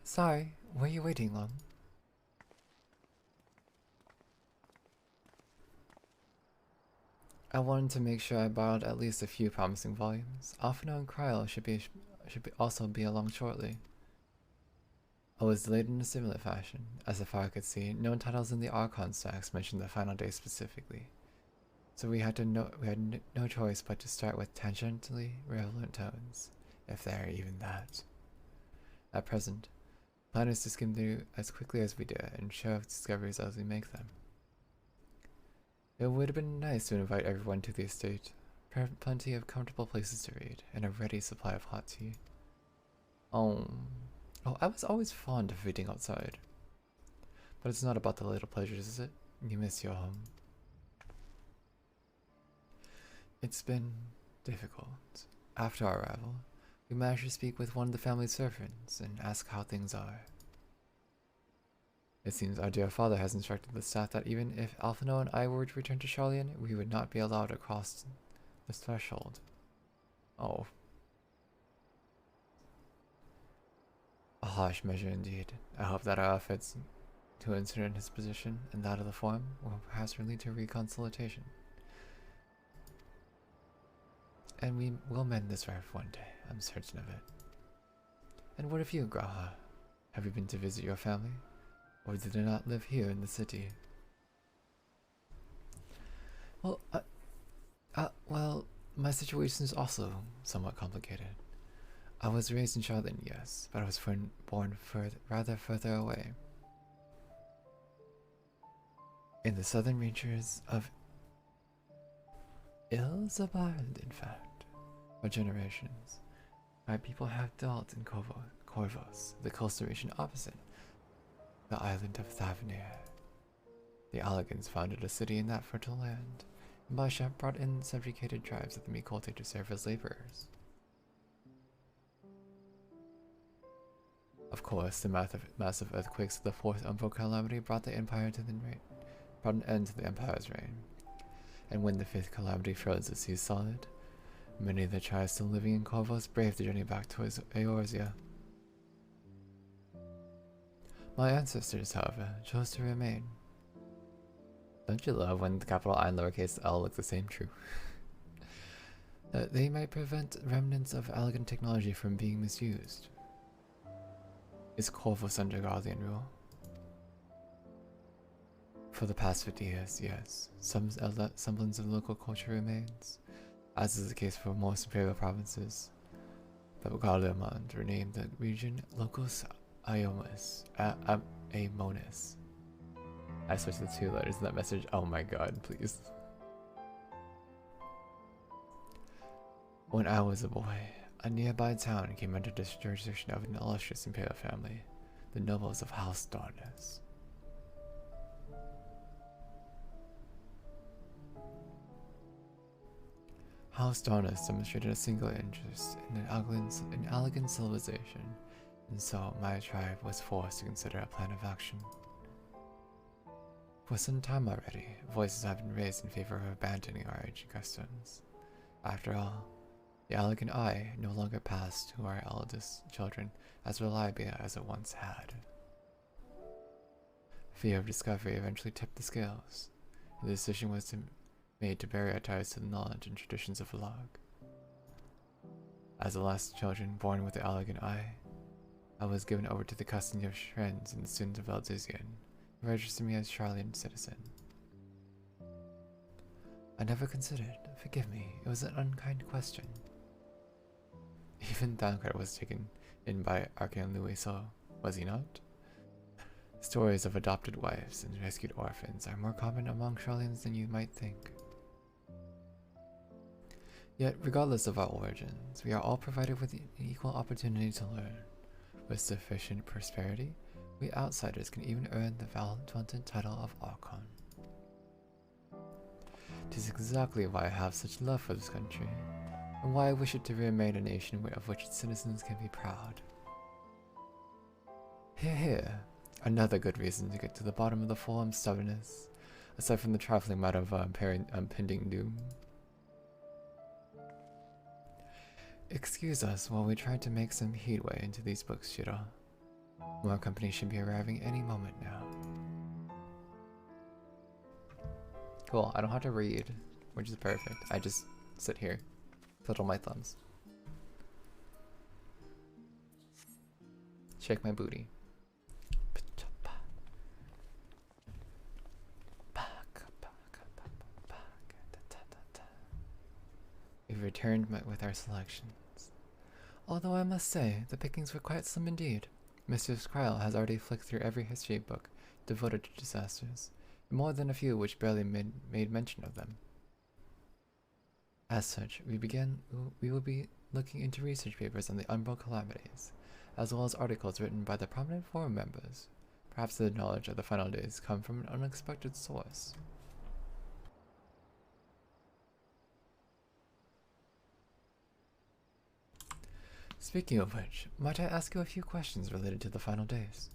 Sorry, were you waiting long? I wanted to make sure I borrowed at least a few promising volumes. Alphino and Cryo should also be along shortly. I was delayed in a similar fashion. As far as I could see, no titles in the Archon stacks mentioned the final day specifically. So we had no choice but to start with tangentially relevant tones, if there are even that. At present, the plan is to skim through as quickly as we dare and share discoveries as we make them. It would have been nice to invite everyone to the estate, plenty of comfortable places to read, and a ready supply of hot tea. Oh, I was always fond of reading outside. But it's not about the little pleasures, is it? you miss your home. It's been difficult. After our arrival, we managed to speak with one of the family's servants and ask how things are. It seems our dear father has instructed the staff that even if Alphino and I were to return to Charlian, we would not be allowed to cross the threshold. Oh. A harsh measure indeed. I hope that our efforts to insert in his position and that of the forum will perhaps lead to reconciliation. And we will mend this rift one day, I'm certain of it. And what of you, Graha? Have you been to visit your family? Or do they not live here in the city? Well, well, my situation is also somewhat complicated. I was raised in Charlotte, yes, but I was born rather further away. In the southern reaches of Ilzabard, in fact, for generations. My people have dwelt in Corvos, the coastal region opposite the island of Thavnir. The Allegans founded a city in that fertile land, and YOSHIP brought in subjugated tribes of the Mikote to serve as laborers. Of course, the massive earthquakes of the Fourth Umbral Calamity brought the Empire to brought an end to the Empire's reign. And when the Fifth Calamity froze the seas solid, many of the tribes still living in Corvos braved the journey back towards Eorzea. My ancestors, however, chose to remain. Don't you love when the capital I and lowercase l look the same? True. They might prevent remnants of elegant technology from being misused. Is Corvos under Guardian rule? For the past 50 years, yes. Some semblance of local culture remains, as is the case for most imperial provinces. But Garlemond renamed the region Locus Iomus, Emotes. I switched the 2 letters in that message. Oh my god, please. When I was a boy, a nearby town came under the jurisdiction of an illustrious imperial family, the nobles of House Darkness. House Darkness demonstrated a singular interest in an elegant civilization, and so my tribe was forced to consider a plan of action. For some time already, voices have been raised in favor of abandoning our ancient customs. After all, the elegant eye no longer passed to our eldest children as reliably as it once had. Fear of discovery eventually tipped the scales, and the decision was made to bury our ties to the knowledge and traditions of Vlog. As the last children born with the elegant eye, I was given over to the custody of Shrens and the students of Eldizian, who registered me as Charlian citizen. I never considered, forgive me, it was an unkind question. Even Thancred was taken in by Archon Louis, so was he not? Stories of adopted wives and rescued orphans are more common among Charlians than you might think. Yet, regardless of our origins, we are all provided with an equal opportunity to learn. With sufficient prosperity, we outsiders can even earn the vaunted title of Archon. 'Tis exactly why I have such love for this country, and why I wish it to remain a nation of which its citizens can be proud. Hear, hear! Another good reason to get to the bottom of the forum's stubbornness, aside from the trifling matter of impending doom. Excuse us while we try to make some headway into these books, Shiro. More company should be arriving any moment now. Cool, I don't have to read, which is perfect. I just sit here, twiddle my thumbs. Shake my booty. We've returned with our selections. Although I must say, the pickings were quite slim indeed. Mr. Skrile has already flicked through every history book devoted to disasters, and more than a few which barely made mention of them. As such, we will be looking into research papers on the Umbral calamities, as well as articles written by the prominent forum members, Perhaps the knowledge of the final days come from an unexpected source. Speaking of which, might I ask you a few questions related to the final days?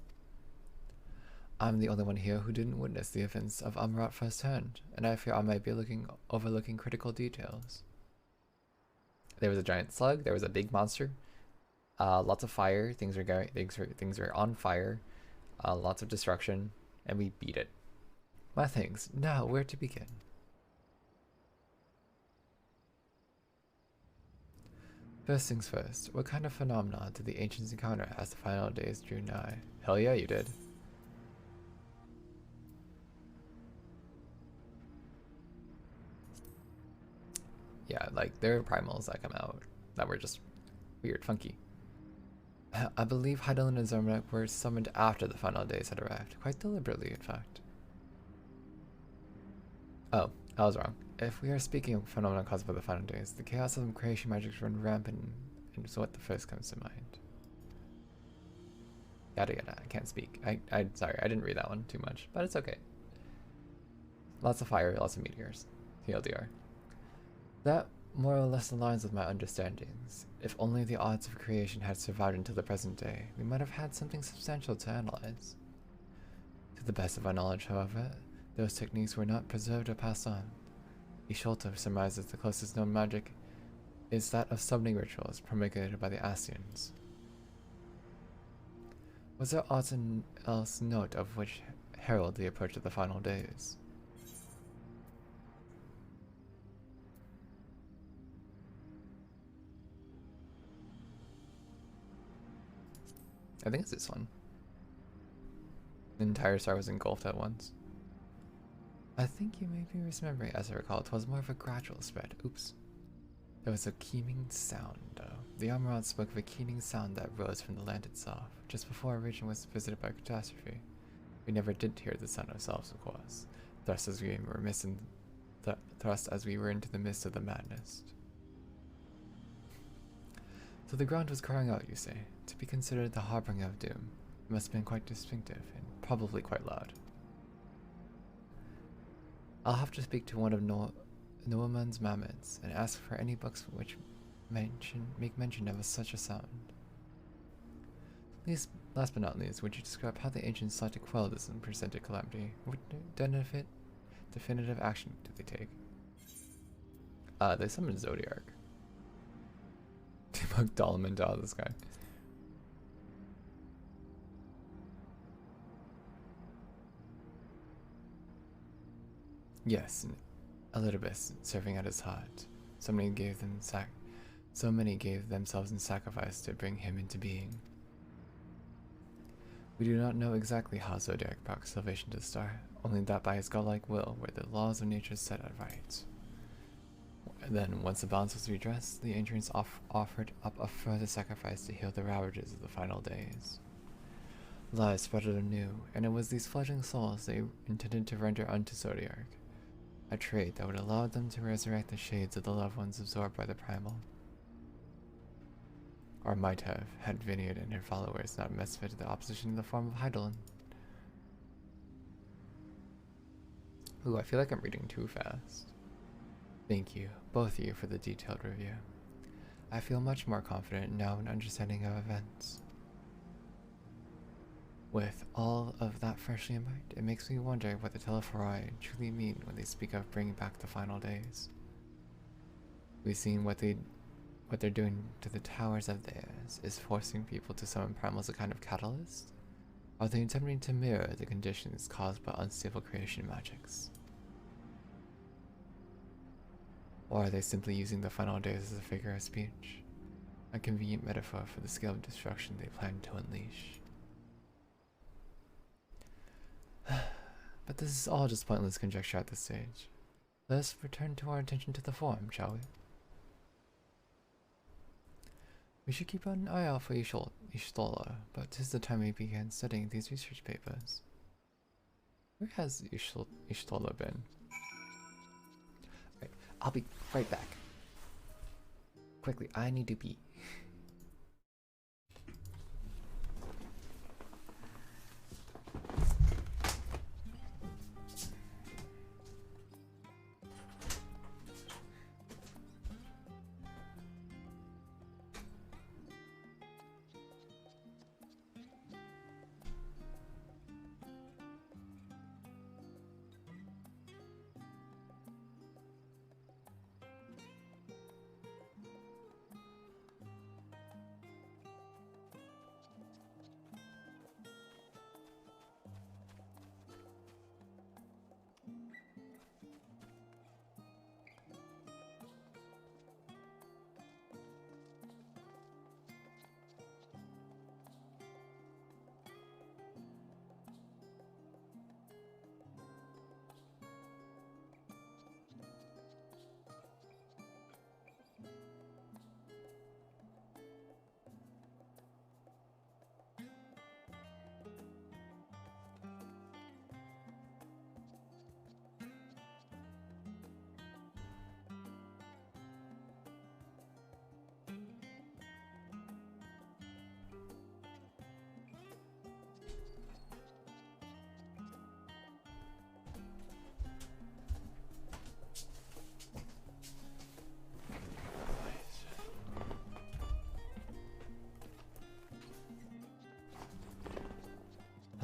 I'm the only one here who didn't witness the events of Amrat firsthand, and I fear I might be overlooking critical details. There was a giant slug, there was a big monster, lots of fire, things were on fire, lots of destruction, and we beat it. My thanks. Now, where to begin? First things first, what kind of phenomena did the ancients encounter as the final days drew nigh? Hell yeah, you did. Yeah, like, there are primals that come out that were just weird, funky. I believe Heidelin and Zermanek were summoned after the final days had arrived, quite deliberately, in fact. Oh, I was wrong. If we are speaking of phenomena caused by the final days, the chaos of creation magics run rampant, and is what the first comes to mind. Yada yada, I can't speak. Sorry, I didn't read that one too much, but it's okay. Lots of fire, lots of meteors. TLDR. That more or less aligns with my understandings. If only the odds of creation had survived until the present day, we might have had something substantial to analyze. To the best of our knowledge, however, those techniques were not preserved or passed on. Isholta surmises the closest known magic is that of summoning rituals promulgated by the Asians. Was there aught else note of which herald the approach of the final days? I think it's this one. The entire star was engulfed at once. I think you may be misremembering. As I recall, it was more of a gradual spread. Oops. There was a keening sound, though. The Amarant spoke of a keening sound that rose from the land itself, just before our region was visited by catastrophe. We never did hear the sound ourselves, of course, thrust as we were into the midst of the madness. So the ground was crying out, you say. To be considered the harbinger of doom, it must have been quite distinctive, and probably quite loud. I'll have to speak to one of Noaman's mammoths and ask for any books which make mention of such a sound. Last but not least, would you describe how the ancients sought to quell this unprecedented calamity? What definitive action did they take? They summoned Zodiark. Debunked Dalaman, this guy. Yes, and Elidibus serving at his heart. So many gave themselves in sacrifice to bring him into being. We do not know exactly how Zodiac brought salvation to the star, only that by his godlike will were the laws of nature set at right. And then, once the balance was redressed, the ancients offered up a further sacrifice to heal the ravages of the final days. Lies spread anew, and it was these fledgling souls they intended to render unto Zodiark, a trade that would allow them to resurrect the shades of the loved ones absorbed by the primal. Or might have, had Vineyard and her followers not misfitted the opposition in the form of Heidelin. Ooh, I feel like I'm reading too fast. Thank you, both of you, for the detailed review. I feel much more confident now in understanding of events. With all of that freshly in mind, it makes me wonder what the Telephoroi truly mean when they speak of bringing back the final days. We've seen what they're doing to the towers of theirs is forcing people to summon primals as a kind of catalyst? Are they attempting to mirror the conditions caused by unstable creation magics? Or are they simply using the final days as a figure of speech? A convenient metaphor for the scale of destruction they plan to unleash. But this is all just pointless conjecture at this stage. Let us return to our attention to the form, shall we? We should keep an eye out for Y'shtola, but 'tis the time we began studying these research papers. Where has Y'shtola been? Right, I'll be right back. Quickly, I need to pee.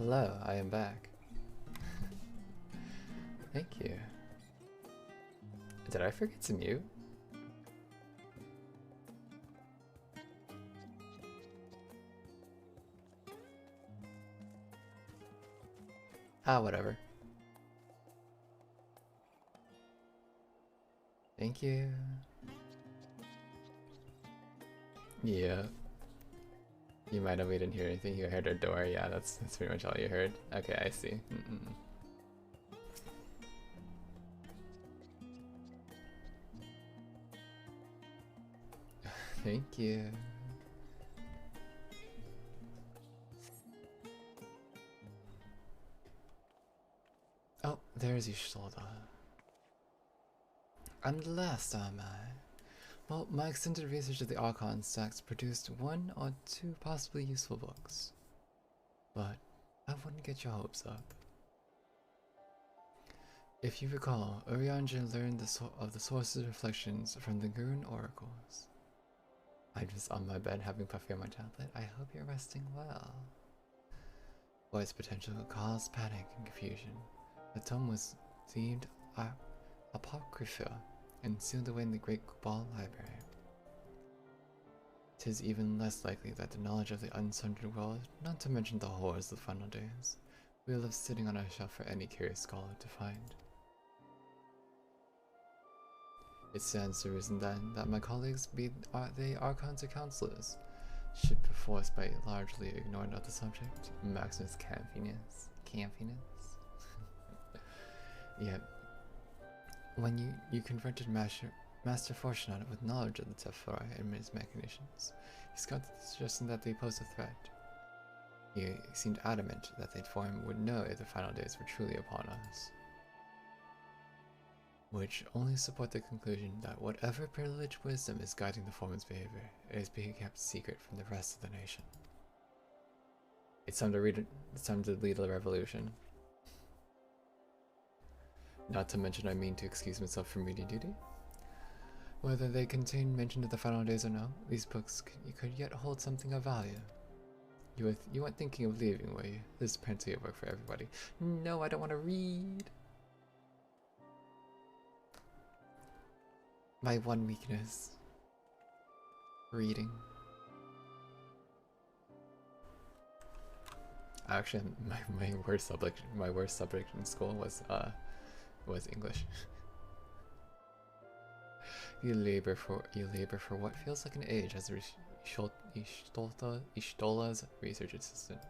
Hello, I am back. Thank you. Did I forget to mute? Ah, whatever. Thank you. Yeah. You might have, we didn't hear anything. You heard our door. Yeah, that's pretty much all you heard. Okay, I see. Thank you. Oh, there's Ishtalda. I'm the last, am I? Well, my extended research of the Archon stacks produced 1 or 2 possibly useful books. But I wouldn't get your hopes up. If you recall, Urianger learned of the source's reflections from the Gurun oracles. I'm just on my bed having coffee on my tablet. I hope you're resting well. For its potential could cause panic and confusion, the tome was deemed apocrypha and sealed away in the Great Cabal Library. 'Tis even less likely that the knowledge of the unsundered world, not to mention the horrors of the final days, will live sitting on a shelf for any curious scholar to find. It stands to reason then that my colleagues, be they Archons or counselors, should perforce by largely ignoring of the subject. Maximus Campinus. Yet, when you confronted Master Fortunato with knowledge of the Teflori and his machinations, he scoffed at the suggestion that they posed a threat. He seemed adamant that the Forum would know if the final days were truly upon us. Which only support the conclusion that whatever privileged wisdom is guiding the Forum's behavior, it is being kept secret from the rest of the nation. It's time to lead a revolution. Not to mention I mean to excuse myself from reading duty. Whether they contain mention of the final days or no, these books could yet hold something of value. You weren't thinking of leaving, were you? There's plenty of work for everybody. No, I don't want to read. My one weakness. Reading. Actually, my worst subject in school was English. You labor for what feels like an age as Ishtola's research assistant.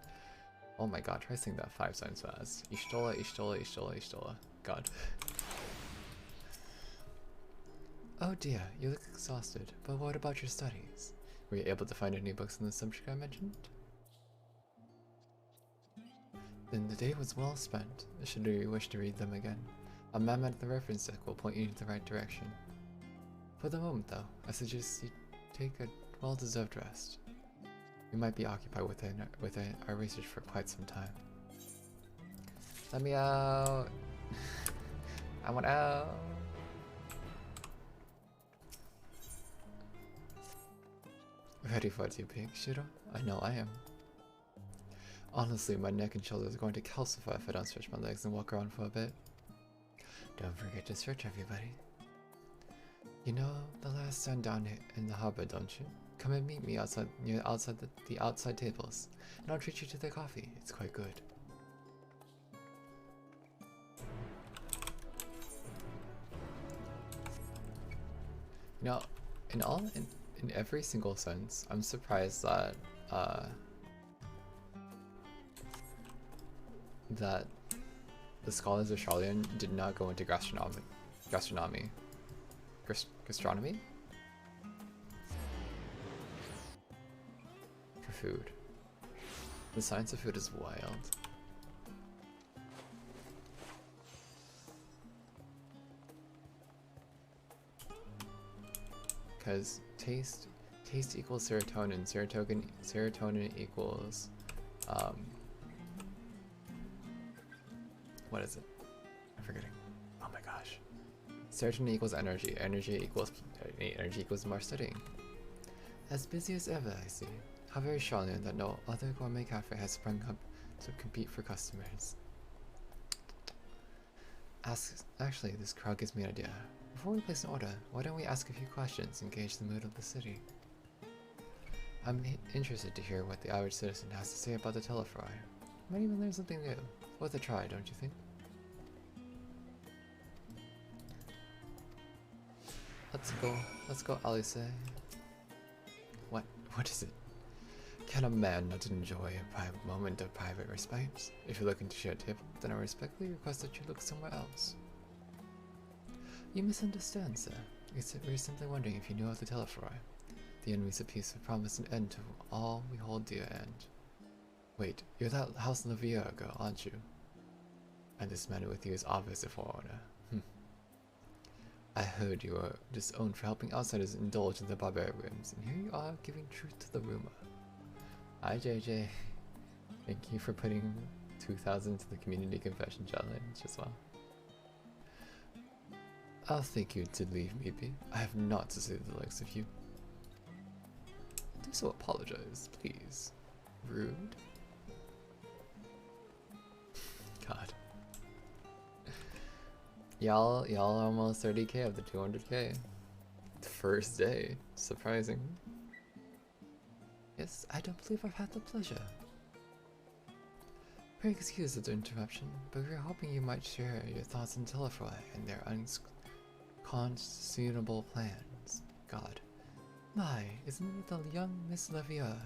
Oh my god, try saying that 5 times fast. Ishtola. God. Oh dear, you look exhausted, but what about your studies? Were you able to find any books in the subject I mentioned? Then the day was well spent, should you wish to read them again. A map at the reference deck will point you in the right direction. For the moment though, I suggest you take a well-deserved rest. We might be occupied with our research for quite some time. Let me out! I want out! Ready for it, you pig, Shiro? I know I am. Honestly, my neck and shoulders are going to calcify if I don't stretch my legs and walk around for a bit. Don't forget to stretch, everybody. You know the last stand down in the harbor, don't you? Come and meet me outside the outside tables, and I'll treat you to the coffee. It's quite good. You know, in every single sense, I'm surprised that that the scholars of Charlian did not go into gastronomy. Gastronomy? For food. The science of food is wild. Because taste equals serotonin. Serotonin equals what is it? I'm forgetting. Oh my gosh. Serotonin equals energy. Energy equals more studying. As busy as ever, I see. How very Charlian that no other gourmet cafe has sprung up So compete for customers. Actually, this crowd gives me an idea. Before we place an order, why don't we ask a few questions and gauge the mood of the city? I'm interested to hear what the average citizen has to say about the Telefry. Might even learn something new. Worth a try, don't you think? Let's go, Alice. What is it? Can a man not enjoy a private moment of private respite? If you're looking to share a table, then I respectfully request that you look somewhere else. You misunderstand, sir. We're simply wondering if you knew of the Telefry. The enemy's a piece of promise and end to all we hold dear and... Wait, you're that House Lavia girl, aren't you? And this man with you is obviously a foreigner. I heard you were disowned for helping outsiders indulge in their barbaric whims, and here you are giving truth to the rumor. Hi JJ. Thank you for putting 2,000 into the community confession challenge as well. I'll thank you to leave me be. I have not to say the likes of you. Do so apologize, please. Rude. God. Y'all almost 30k of the 200k. The first day. Surprising. Yes, I don't believe I've had the pleasure. Pray excuse the interruption, but we were hoping you might share your thoughts on Telefry and their unconscionable plans. God. My, isn't it the young Miss Lavia?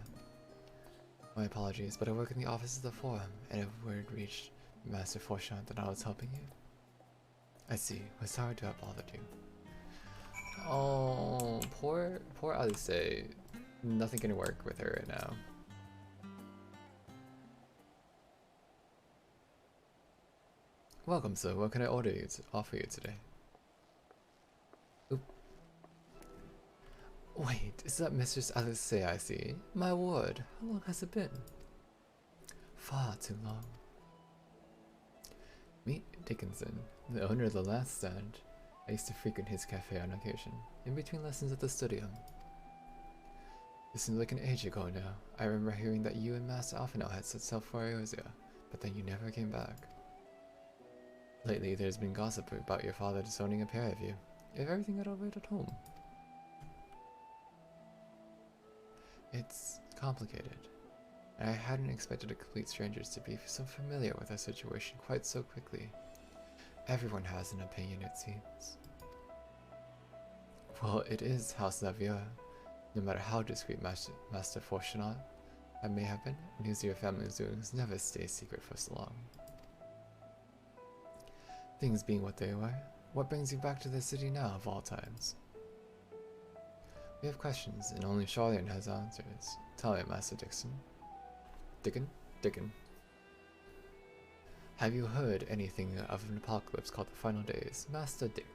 My apologies, but I work in the office of the Forum, and if word reached Master Forshant that I was helping you. I see. We're sorry to have bothered you. Oh, poor Alice. Nothing can work with her right now. Welcome, sir. What can I offer you today? Oop. Wait, is that Mistress Alice I see? My word, how long has it been? Far too long. Meet Dickinson, the owner of the last stand. I used to frequent his cafe on occasion, in between lessons at the studio. It seems like an age ago now. I remember hearing that you and Master Alphinaud had set sail for Eosia, but then you never came back. Lately, there's been gossip about your father disowning a pair of you. Is everything alright at home? It's complicated. I hadn't expected a complete strangers to be so familiar with our situation quite so quickly. Everyone has an opinion, it seems. Well, it is House Lavia. No matter how discreet Master Fortunat I may have been, news of your family's doings never stays secret for so long. Things being what they were, what brings you back to the city now of all times? We have questions, and only Charlian has answers. Tell me, Master Dixon. Dickon. Have you heard anything of an apocalypse called the Final Days, Master Dick?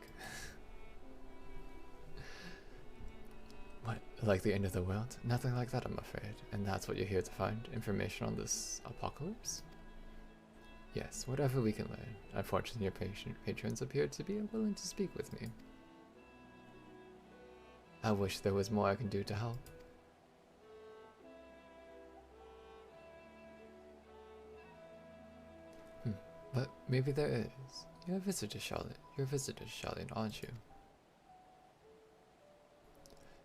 What, like the end of the world? Nothing like that, I'm afraid. And that's what you're here to find? Information on this apocalypse? Yes, whatever we can learn. Unfortunately, your patrons appear to be unwilling to speak with me. I wish there was more I can do to help. But maybe there is. You're a visitor, Charlotte. You're a visitor, Charlotte, aren't you?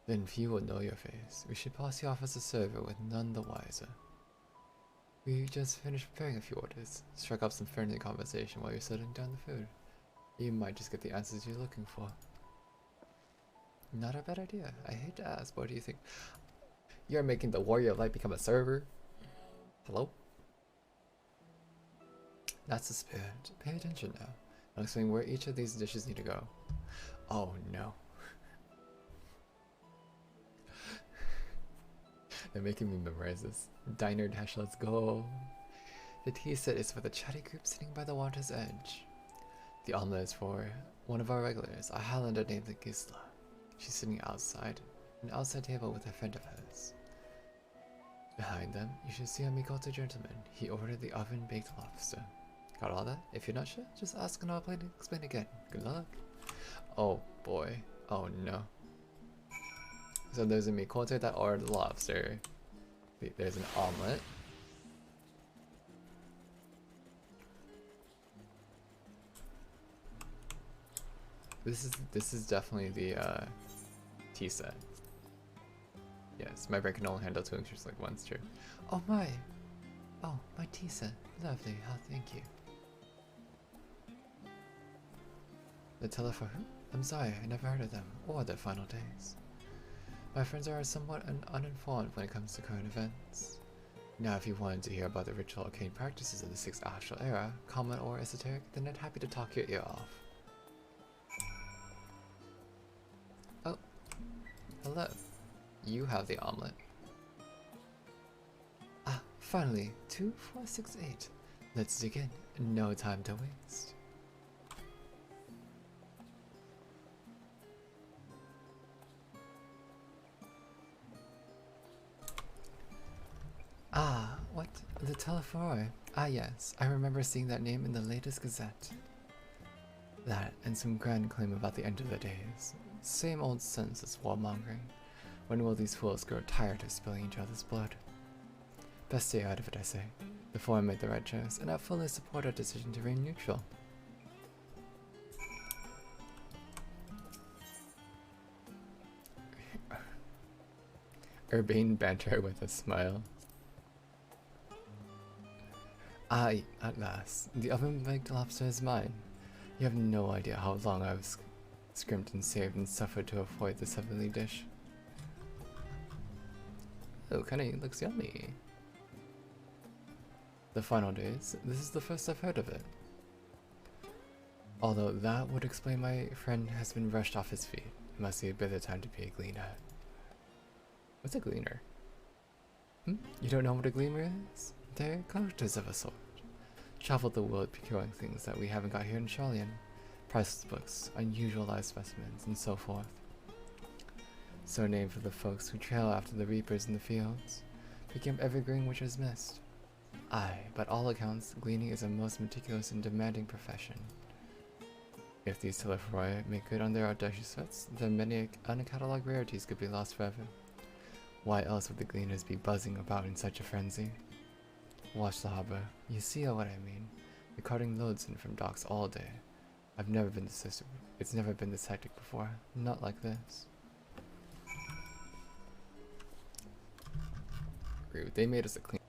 Then few will know your face. We should pass you off as a server with none the wiser. We just finished preparing a few orders. Struck up some friendly conversation while you're setting down the food. You might just get the answers you're looking for. Not a bad idea. I hate to ask, but what do you think? You're making the Warrior of Light become a server? Hello? That's the spirit. Pay attention now. I'll explain where each of these dishes need to go. Oh no. They're making me memorize this. Diner dash, let's go. The tea set is for the chatty group sitting by the water's edge. The omelet is for one of our regulars, a Highlander named Gisla. She's sitting outside, an outside table with a friend of hers. Behind them, you should see a Mikoto gentleman. He ordered the oven-baked lobster. Got all that? If you're not sure, just ask and I'll explain again. Good luck. Oh boy. Oh no. So there's a Mikoto that ordered the lobster. Wait, there's an omelet. This is definitely the tea set. Yes, my brain can only handle 2 inches like once, true. Oh my! Oh, my tea set. Lovely. Oh, thank you. The telephone. I'm sorry, I never heard of them or their final days. My friends are somewhat uninformed when it comes to current events. Now, if you wanted to hear about the ritual arcane practices of the 6th Astral Era, common or esoteric, then I'd happy to talk your ear off. Oh, hello. You have the omelet. Ah, finally, 2468. Let's dig in. No time to waste. Ah, what? The Telephoroi. Ah yes, I remember seeing that name in the latest Gazette. That, and some grand claim about the end of the days. Same old senseless warmongering. When will these fools grow tired of spilling each other's blood? Best stay out of it, I say. The Forum made the right choice, and I fully support our decision to remain neutral. Urbane banter with a smile. Aye, at last. The oven-baked lobster is mine. You have no idea how long I was scrimped and saved and suffered to avoid this heavenly dish. Oh, kinda looks yummy. The final days. This is the first I've heard of it. Although that would explain my friend has been rushed off his feet. It must be a bit of time to be a gleaner. What's a gleaner? You don't know what a gleaner is? They're collectors of a sort. Travel the world procuring things that we haven't got here in Charlian. Priceless books, unusual live specimens, and so forth. So named for the folks who trail after the reapers in the fields, picking up every grain which is missed. Aye, by all accounts, gleaning is a most meticulous and demanding profession. If these Telephoroi make good on their audacious threats, then many uncatalogued rarities could be lost forever. Why else would the gleaners be buzzing about in such a frenzy? Watch the harbor. You see what I mean. They're carting loads in from docks all day. It's never been this hectic before. Not like this. Rude. They made us a clean.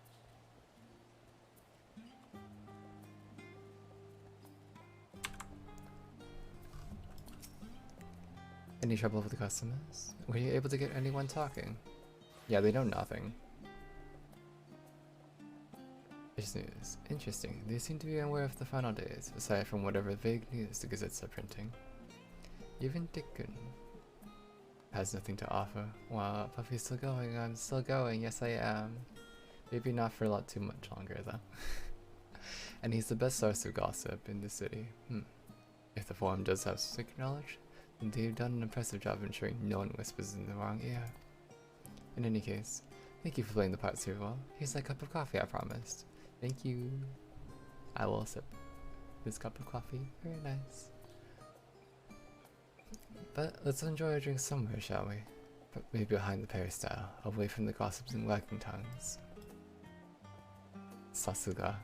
Any trouble with the customers? Were you able to get anyone talking? Yeah, they know nothing. It's news. Interesting. They seem to be unaware of the final days, aside from whatever vague news the gazettes are printing. Even Dickon has nothing to offer. Wow, Puffy's still going. I'm still going. Yes, I am. Maybe not for a lot too much longer, though. And he's the best source of gossip in the city. If the Forum does have secret knowledge, then they've done an impressive job ensuring no one whispers in the wrong ear. In any case, thank you for playing the part so well. Here's that cup of coffee I promised. Thank you. I will sip this cup of coffee. Very nice. But let's enjoy our drink somewhere, shall we? But maybe behind the peristyle, away from the gossips and wagging tongues. Sasuga.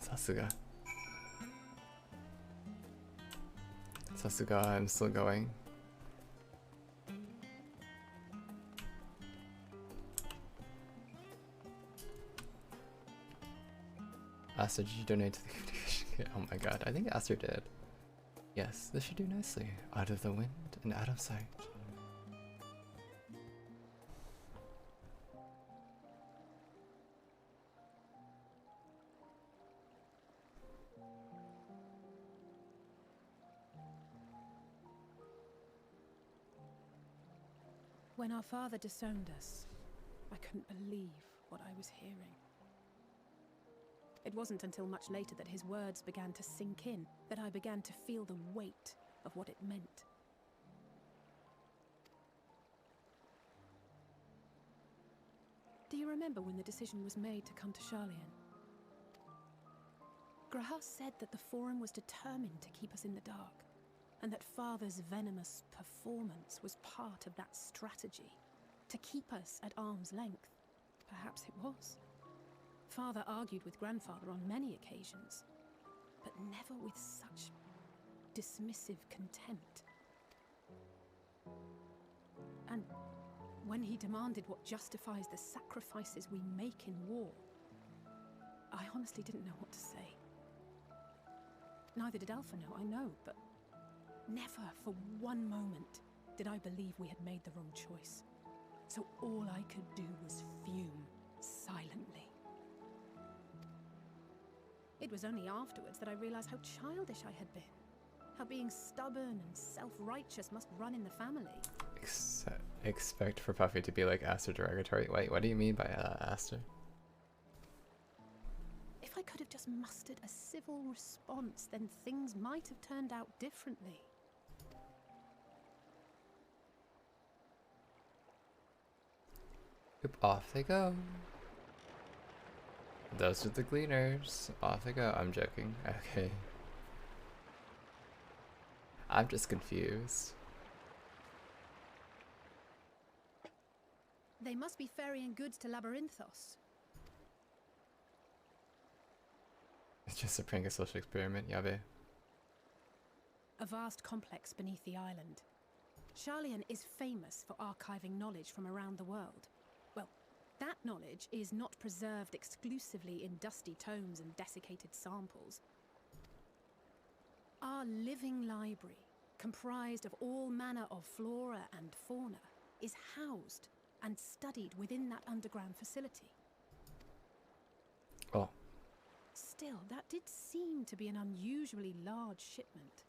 Sasuga. Sasuga, I'm still going. Aster, did you donate to the communication kit? Oh my god, I think Aster did. Yes, this should do nicely. Out of the wind and out of sight. When our father disowned us, I couldn't believe what I was hearing. It wasn't until much later that his words began to sink in, that I began to feel the weight of what it meant. Do you remember when the decision was made to come to Charlian? Graham said that the Forum was determined to keep us in the dark, and that Father's venomous performance was part of that strategy, to keep us at arm's length. Perhaps it was. Father argued with Grandfather on many occasions, but never with such dismissive contempt. And when he demanded what justifies the sacrifices we make in war, I honestly didn't know what to say. Neither did Alpha know, I know, but never for one moment did I believe we had made the wrong choice. So all I could do was fume silently. It was only afterwards that I realized how childish I had been. How being stubborn and self-righteous must run in the family. Expect for Puffy to be like Aster derogatory. Wait, what do you mean by Aster? If I could have just mustered a civil response, then things might have turned out differently. Oop, off they go. Those are the gleaners. Off they go. I'm joking. Okay. I'm just confused. They must be ferrying goods to Labyrinthos. It's just a prank, a social experiment, Yabe. A vast complex beneath the island. Sharlayan is famous for archiving knowledge from around the world. Well, that knowledge is not preserved exclusively in dusty tomes and desiccated samples. Our living library, comprised of all manner of flora and fauna, is housed and studied within that underground facility. Oh. Still, that did seem to be an unusually large shipment.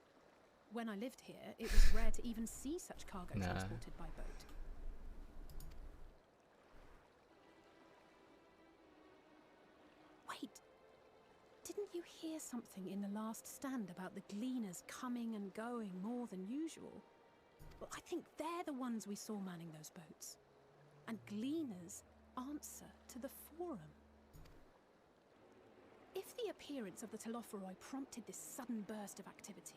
When I lived here, it was rare to even see such cargo transported by boat. Wait, didn't you hear something in the last stand about the gleaners coming and going more than usual? Well, I think they're the ones we saw manning those boats. And gleaners answer to the forum. If the appearance of the Telophoroi prompted this sudden burst of activity,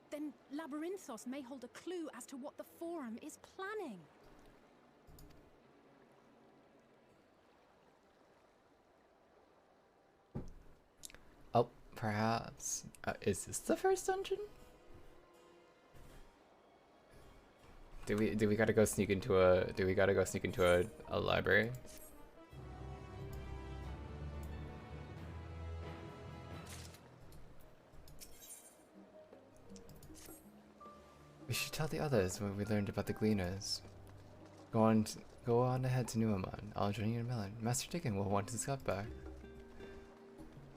then Labyrinthos may hold a clue as to what the forum is planning. Oh, perhaps. Is this the first dungeon? Do we gotta go sneak into a library? We should tell the others what we learned about the gleaners. Go on ahead to Nuamon. I'll join you in Melon. Master Dickon will want his cup back.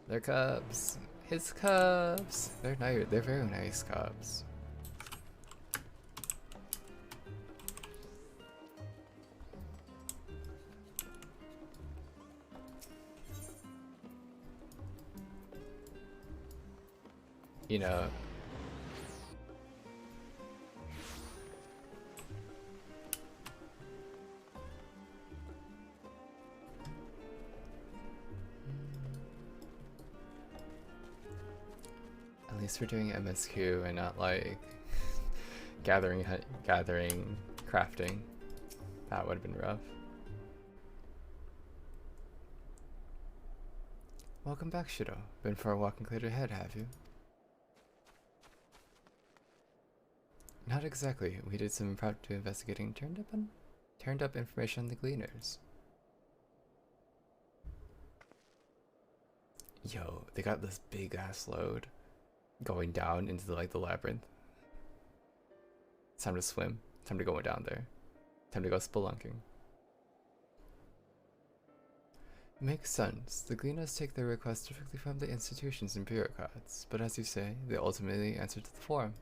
Their cups. His cups. They're nice. They're very nice cups. You know, at least we're doing MSQ and not like gathering, crafting. That would have been rough. Welcome back, Shido. Been for a walk and cleared your head, have you? Not exactly. We did some impromptu investigating and turned up information on the gleaners. Yo, they got this big ass load going down into the labyrinth. It's time to swim. Time to go down there. Time to go spelunking. Makes sense. The gleaners take their requests directly from the institutions and bureaucrats, but as you say, they ultimately answer to the forum.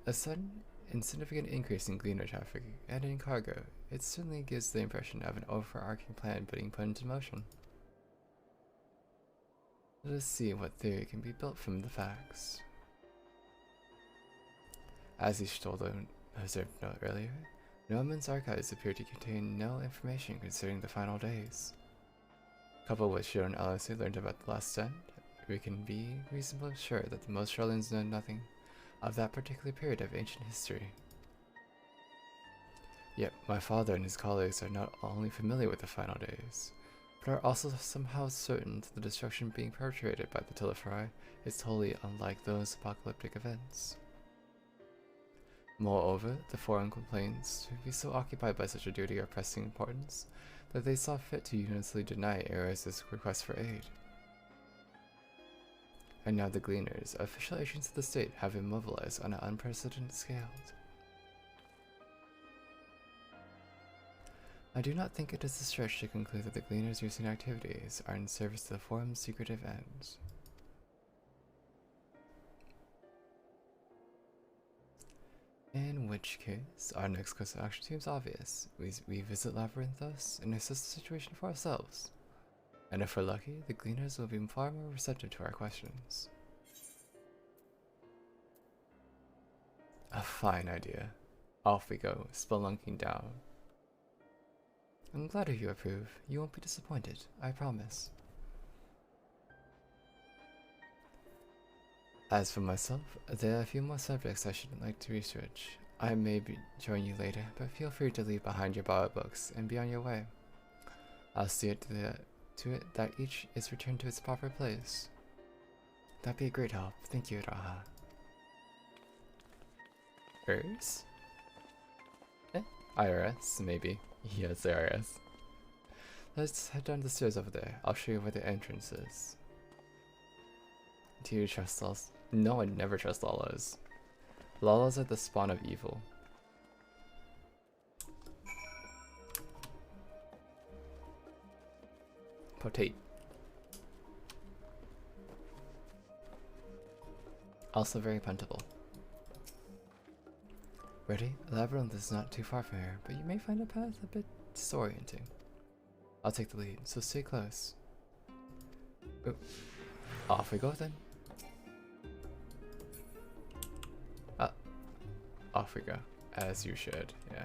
A sudden and significant increase in gleaner traffic and in cargo, it certainly gives the impression of an overarching plan being put into motion. Let us see what theory can be built from the facts. As Ishtola observed earlier, Noemon's archives appear to contain no information concerning the final days. Coupled with Shiro and LSA learned about the last stand, we can be reasonably sure that the most Sherlins know nothing of that particular period of ancient history. Yet my father and his colleagues are not only familiar with the final days, but are also somehow certain that the destruction being perpetrated by the Telophoroi is totally unlike those apocalyptic events. Moreover, the forum complains to be so occupied by such a duty of pressing importance that they saw fit to unanimously deny Ares' request for aid. And now the Gleaners, official agents of the state, have been mobilized on an unprecedented scale. I do not think it is a stretch to conclude that the Gleaners' recent activities are in service to the forum's secretive ends. In which case, our next course of action seems obvious. We visit Labyrinthos and assess the situation for ourselves. And if we're lucky, the Gleaners will be far more receptive to our questions. A fine idea. Off we go, spelunking down. I'm glad if you approve. You won't be disappointed, I promise. As for myself, there are a few more subjects I should like to research. I may join you later, but feel free to leave behind your borrowed books and be on your way. I'll see it that each is returned to its proper place. That'd be a great help. Thank you, Raha. IRS? IRS, maybe. Yes, IRS. Let's head down the stairs over there. I'll show you where the entrance is. Do you trust Lalas? No, I never trust Lalas. Lalas are the spawn of evil. Potate. Also very plentiful. Ready? Labyrinth is not too far from here, but you may find a path a bit disorienting. I'll take the lead, so stay close. Oop. Off we go then. Off we go. As you should, yeah.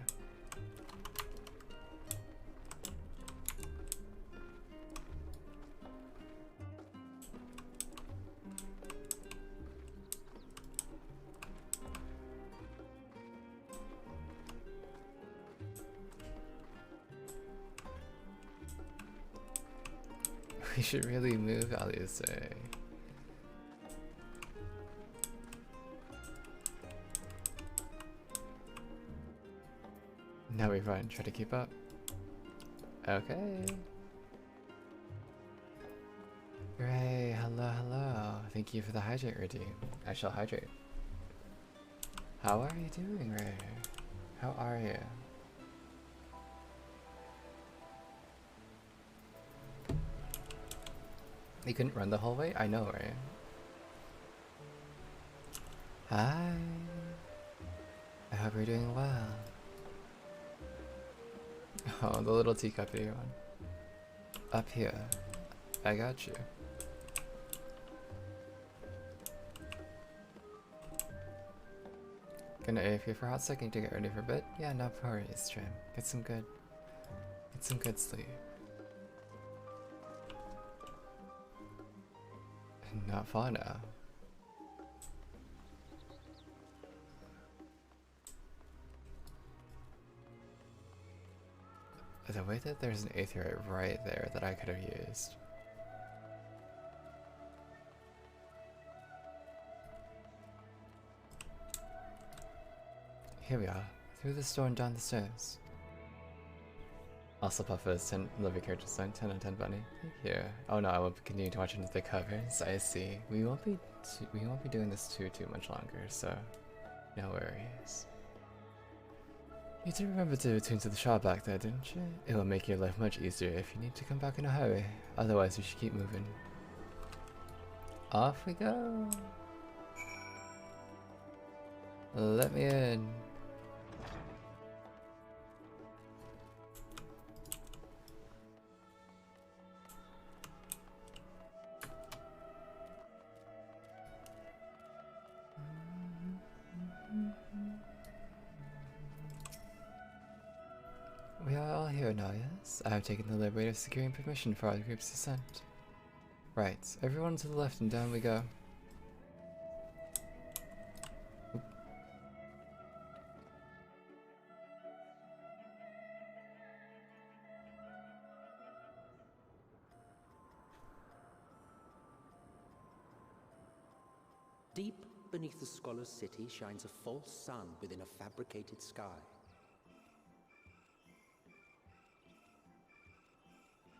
We should really move, Alice. Now we run, try to keep up. Okay. Ray, hello, hello. Thank you for the hydrate redeem. I shall hydrate. How are you doing, Ray? How are you? You couldn't run the whole way? I know, right? Hi. I hope you're doing well. Oh, the little teacuppy one. Up here. I got you. Gonna AFK for a hot second to get ready for bed? Yeah, no worries, Trim. Get some good sleep. Not far now. The way that there's an aetheryte right there that I could have used. Here we are, through the store and down the stairs. Also, Puffa's 10 love your character design, 10 on 10 bunny. Thank you. Oh no, I won't continue to watch into the covers. I see. We won't be doing this too much longer, so no worries. You did remember to return to the shop back there, didn't you? It will make your life much easier if you need to come back in a hurry. Otherwise, we should keep moving. Off we go. Let me in. We are all here now, yes? I have taken the liberty of securing permission for our group's descent. Right, everyone to the left and down we go. Oop. Deep beneath the scholar's city shines a false sun within a fabricated sky.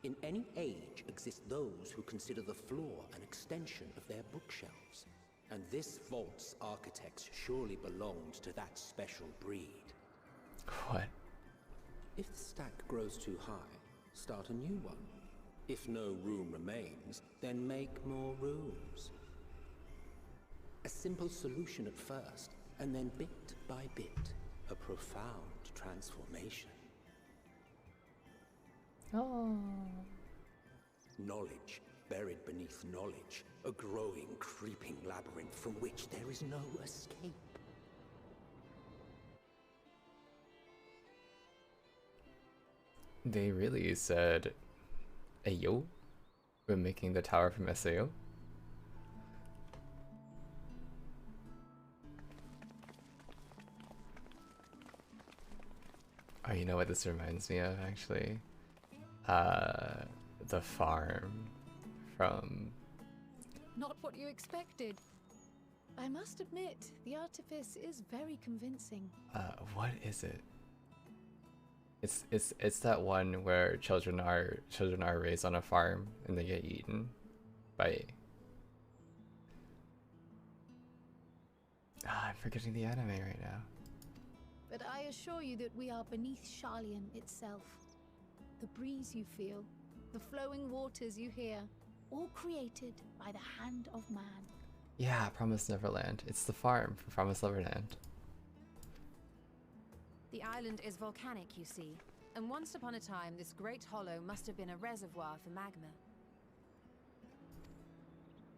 In any age exist those who consider the floor an extension of their bookshelves. And this vault's architects surely belonged to that special breed. What? If the stack grows too high, start a new one. If no room remains, then make more rooms. A simple solution at first, and then bit by bit, a profound transformation. Oh. Knowledge buried beneath knowledge, a growing, creeping labyrinth from which there is no escape. They really said Ayo when making the tower from SAO. Oh, you know what this reminds me of, actually? The farm from... Not what you expected. I must admit, the artifice is very convincing. What is it? It's that one where children are raised on a farm and they get eaten by... I'm forgetting the anime right now. But I assure you that we are beneath Sharlayan itself. The breeze you feel, the flowing waters you hear, all created by the hand of man. Yeah, Promised Neverland. It's the farm from Promised Neverland. The island is volcanic, you see, and once upon a time this great hollow must have been a reservoir for magma.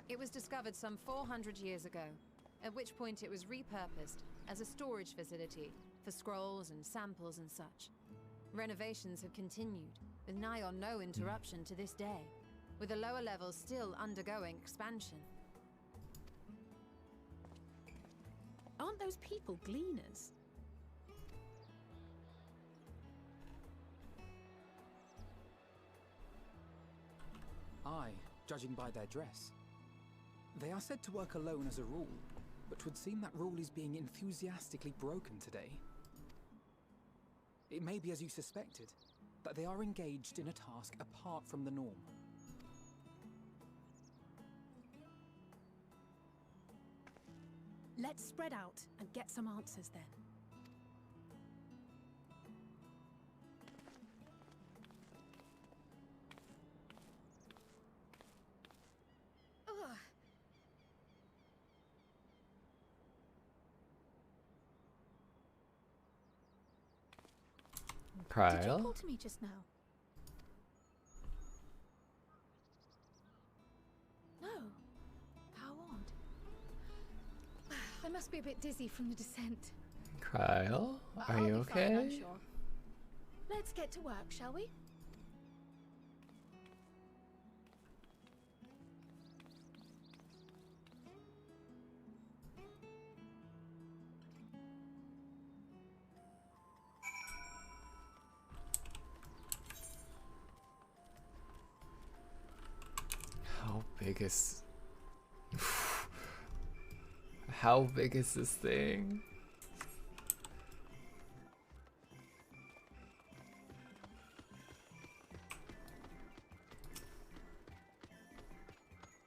It was discovered some 400 years ago, at which point it was repurposed as a storage facility for scrolls and samples and such. Renovations have continued, with nigh on no interruption to this day, with the lower levels still undergoing expansion. Aren't those people gleaners? Aye, judging by their dress. They are said to work alone as a rule, but 'twould seem that rule is being enthusiastically broken today. It may be as you suspected, that they are engaged in a task apart from the norm. Let's spread out and get some answers then. Ugh. Did you call to me just now? No. How odd. I must be a bit dizzy from the descent. Kyle, are I'll you be fine, I'm okay? sure. Let's get to work, shall we? How big is... How big is this thing?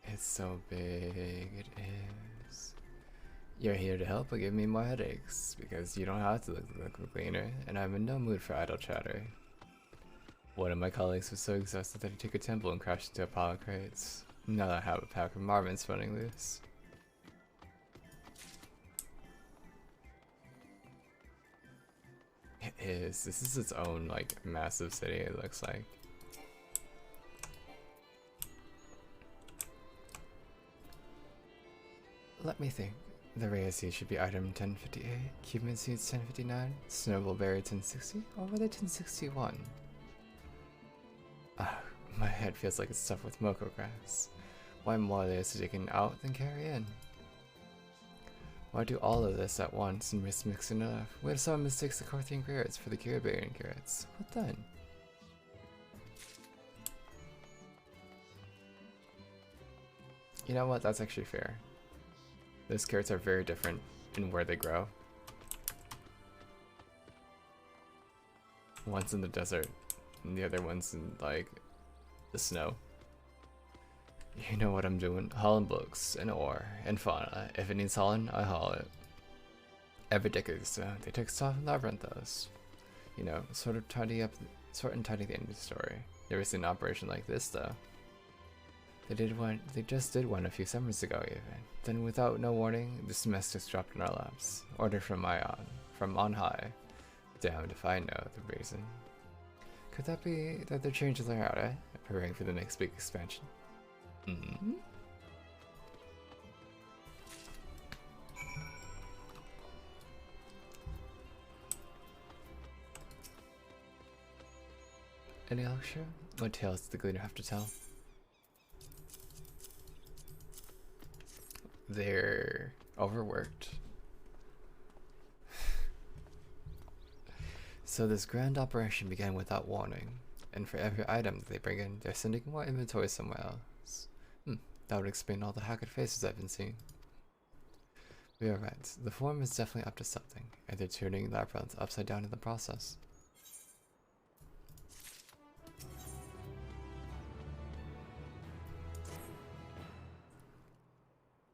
It's so big, it is. You're here to help but give me more headaches, because you don't have to look a cleaner, and I'm in no mood for idle chatter. One of my colleagues was so exhausted that he took a temple and crashed into a pile of crates. Now that I have a pack of marmots running loose. It is. This is its own, like, massive city, it looks like. Let me think. The Rhea seed should be item 1058, Cuban seeds 1059, Snowball Berry 1060, or were they 1061? Ah, my head feels like it's stuffed with moko grass. Why more there is to take out than carry in? Why do all of this at once and risk mixing it up? What if someone mistakes the Corthian carrots for the Kiribarian carrots? What then? You know what? That's actually fair. Those carrots are very different in where they grow. One's in the desert, and the other one's in, like, the snow. You know what I'm doing. Hauling books, and ore, and fauna. If it needs hauling, I haul it. Every decade or so, they take stuff and labyrinthos. You know, sort and tidy the end of the story. Never seen an operation like this, though. They just did one a few summers ago, even. Then, without no warning, this mess just dropped in our laps. Ordered from on high. Damned if I know the reason. Could that be that they're changing their route, eh? Preparing for the next big expansion. Mm-hmm. Any lecture? What tales does the Gleaner have to tell? They're overworked. So this grand operation began without warning, and for every item that they bring in, they're sending more inventory somewhere else. That would explain all the haggard faces I've been seeing. We are right, the Forum is definitely up to something, and they're turning Labyrinth upside down in the process.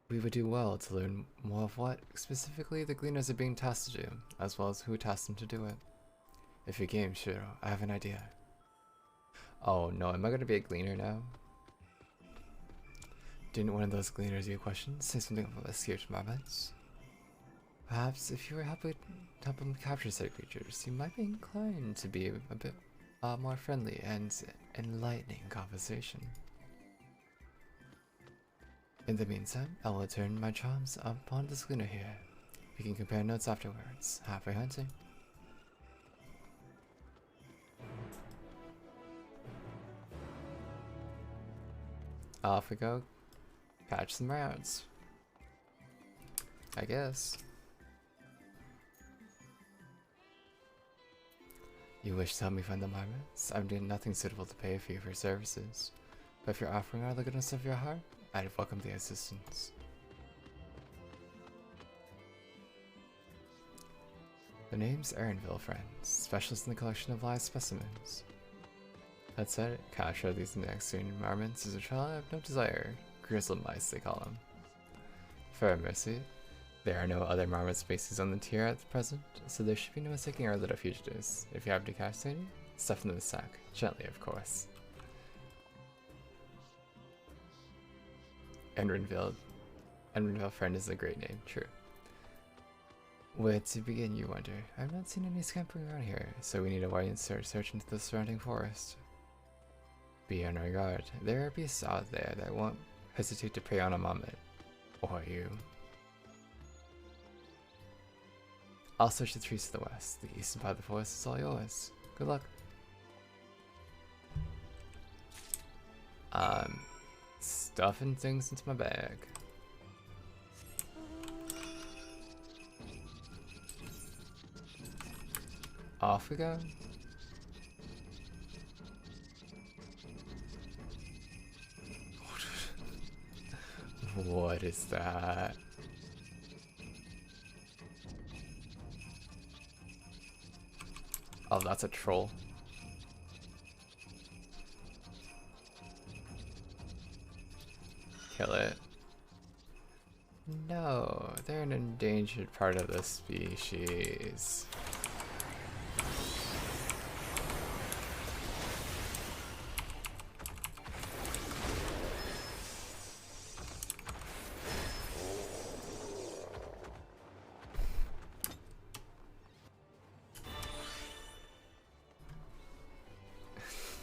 We would do well to learn more of what, specifically, the Gleaners are being tasked to do, as well as who tasked them to do it. If you're game, sure, I have an idea. Oh no, am I gonna be a Gleaner now? Didn't one of those Gleaners you questioned say something about escaped marmots? Perhaps if you were help them capture said creatures, you might be inclined to be a bit more friendly and enlightening conversation. In the meantime, I will turn my charms upon this Gleaner here. We can compare notes afterwards. Happy hunting. Off we go. Catch some rats. I guess. You wish to help me find the marmots? I'm doing nothing suitable to pay for you for your services. But if you're offering out of the goodness of your heart, I'd welcome the assistance. The name's Erinville, friends, specialist in the collection of live specimens. That said, capture these next-gen marmots is a trial I have no desire. Grizzled mice, they call them. For mercy, there are no other marmot species on the tier at the present, so there should be no mistaking our little fugitives. If you have to catch any, stuff them in the sack. Gently, of course. Erinville friend is a great name, true. Where to begin, you wonder? I've not seen any scampering around here, so we need a wide search into the surrounding forest. Be on our guard. There are beasts out there that won't hesitate to prey on a marmot. Or you. I'll search the trees to the west. The eastern part of the forest is all yours. Good luck. Stuffing things into my bag. Off we go. What is that? Oh, that's a troll. Kill it. No, they're an endangered part of the species.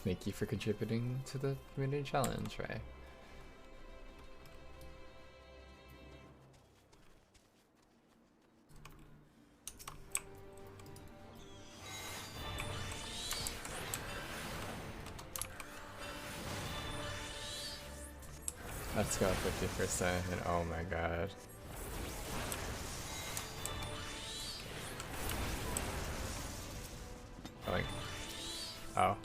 Thank you for contributing to the community challenge, Ray. Let's go 50%, oh my god. Like, oh.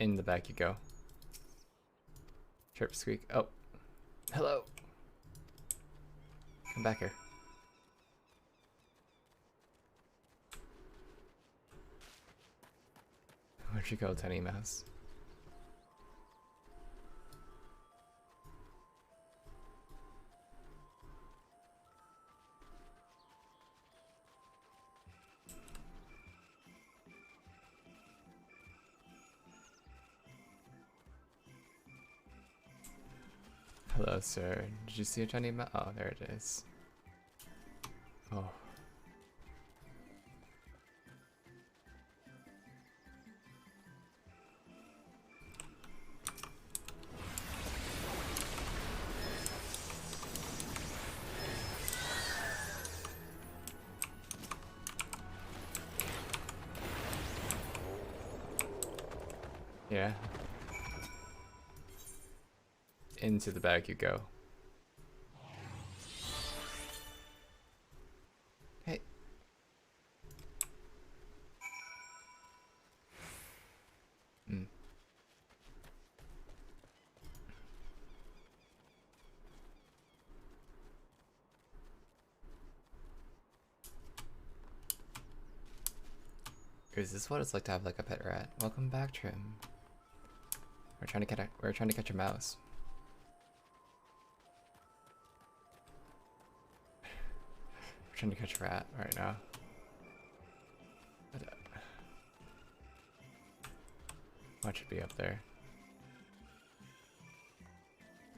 In the back you go. Chirp squeak. Oh. Hello. Come back here. Where'd you go, Tiny Mouse? Hello, sir. Did you see a tiny mouse? Oh, there it is. Oh. Yeah. Into the bag you go. Hey. Is this what it's like to have like a pet rat? Welcome back, Trim. We're trying to catch a mouse. We're trying to catch a rat right now. Watch it be up there.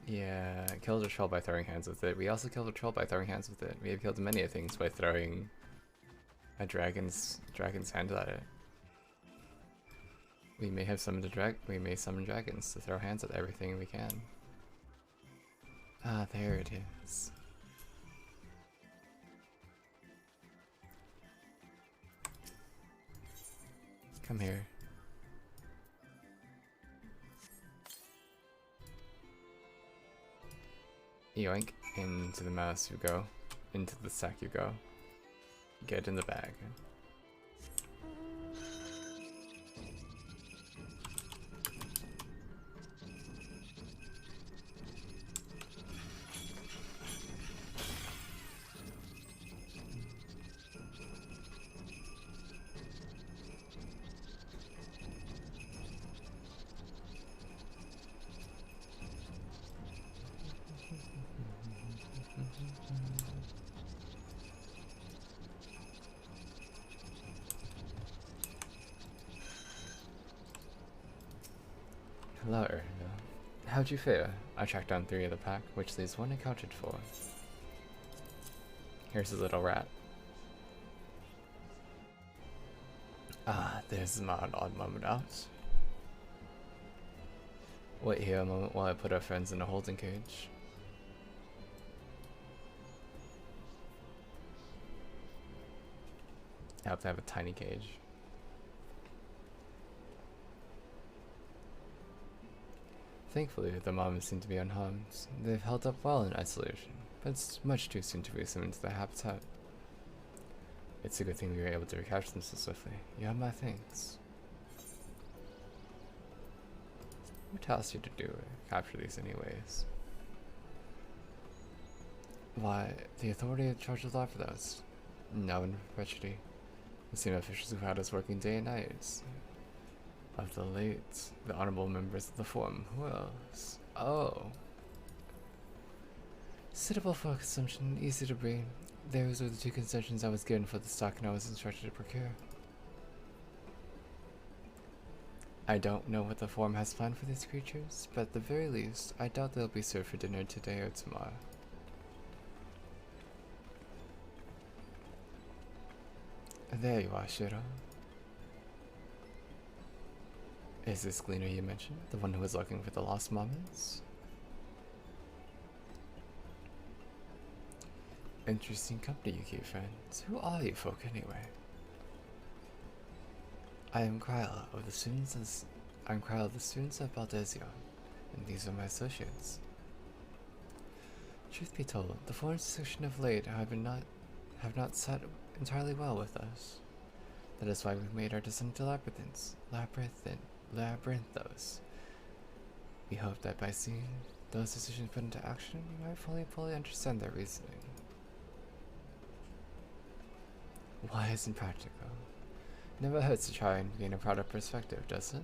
Yeah, killed a troll by throwing hands with it. We also killed a troll by throwing hands with it. We have killed many things by throwing a dragon's hand at it. We may have summoned we may summon dragons to throw hands at everything we can. Ah, there it is. Come here. Yoink. Into the mouse you go. Into the sack you go. Get in the bag. Hello. How'd you fare? I tracked down 3 of the pack, which leaves 1 accounted for. Here's a little rat. Ah, there's my odd moment out. Wait here a moment while I put our friends in a holding cage. I have to have a tiny cage. Thankfully, the mamas seem to be unharmed. They've held up well in isolation, but it's much too soon to release them into their habitat. It's a good thing we were able to recapture them so swiftly. You have my thanks. Who tasked you to capture these anyways? Why, the authority in charge of life with us. Now in perpetuity. The same officials who had us working day and night. Of the honorable members of the Forum. Who else? Oh. Suitable for consumption, easy to breed. Those were the 2 concessions I was given for the stock and I was instructed to procure. I don't know what the Forum has planned for these creatures, but at the very least, I doubt they'll be served for dinner today or tomorrow. There you are, Shiro. Is this Gleaner you mentioned, the one who was looking for the lost moments? Interesting company you keep, friends. Who are you folk, anyway? I am Kryla of the students of Baldesion, and these are my associates. Truth be told, the foreign section of late have not sat entirely well with us. That is why we've made our descent to Labyrinth Labyrinthos. We hope that by seeing those decisions put into action, you might fully understand their reasoning. Wise and practical. Never hurts to try and gain a broader perspective, does it?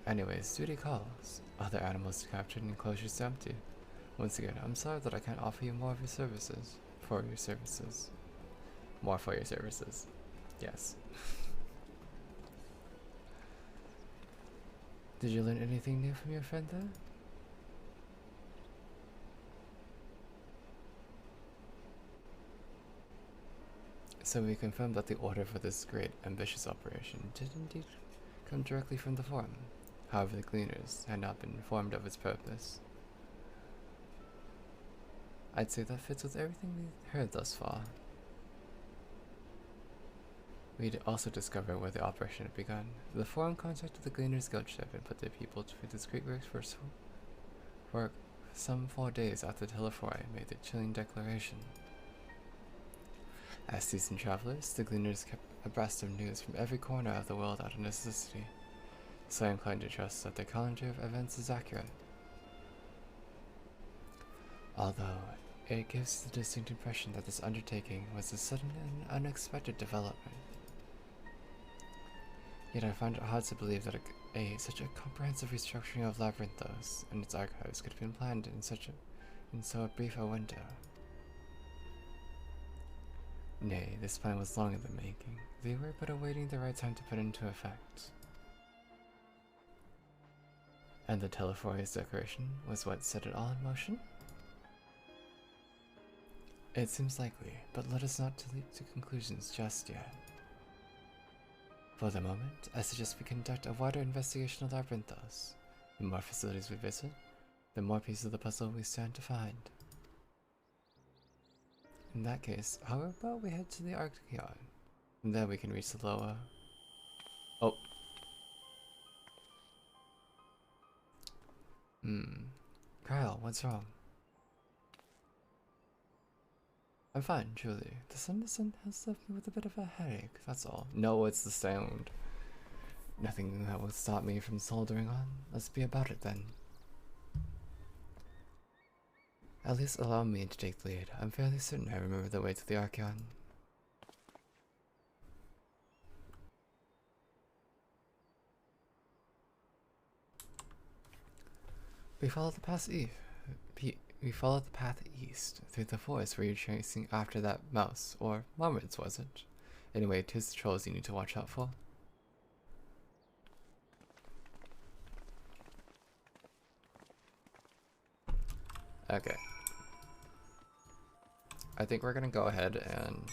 Anyways, duty calls. Other animals captured and enclosures empty. Once again, I'm sorry that I can't offer you more of your services. For your services. More for your services. Yes. Did you learn anything new from your friend there? So we confirmed that the order for this great, ambitious operation did indeed come directly from the Forum. However, the Gleaners had not been informed of its purpose. I'd say that fits with everything we've heard thus far. We'd also discovered where the operation had begun. The Forum contacted the Gleaners Guild ship and put their people through this great work for some 4 days after Telephori made the chilling declaration. As seasoned travelers, the Gleaners kept abreast of news from every corner of the world out of necessity, so I am inclined to trust that their calendar of events is accurate. Although, it gives the distinct impression that this undertaking was a sudden and unexpected development. Yet I find it hard to believe that such a comprehensive restructuring of Labyrinthos and its archives could have been planned in so brief a window. Nay, this plan was long in the making. They were but awaiting the right time to put it into effect. And the Telephori's declaration was what set it all in motion? It seems likely, but let us not leap to conclusions just yet. For the moment, I suggest we conduct a wider investigation of Labyrinthos. The more facilities we visit, the more pieces of the puzzle we stand to find. In that case, how about we head to the Archeon? From there we can reach the lower... Oh. Kyle, what's wrong? I'm fine, truly. The sun has left me with a bit of a headache, that's all. No, it's the sound. Nothing that will stop me from soldering on. Let's be about it then. At least allow me to take the lead. I'm fairly certain I remember the way to the Archeon. We followed the path east through the forest where you're chasing after that mouse, or marmots, was it? Anyway, 'tis the trolls you need to watch out for. Okay. I think we're gonna go ahead and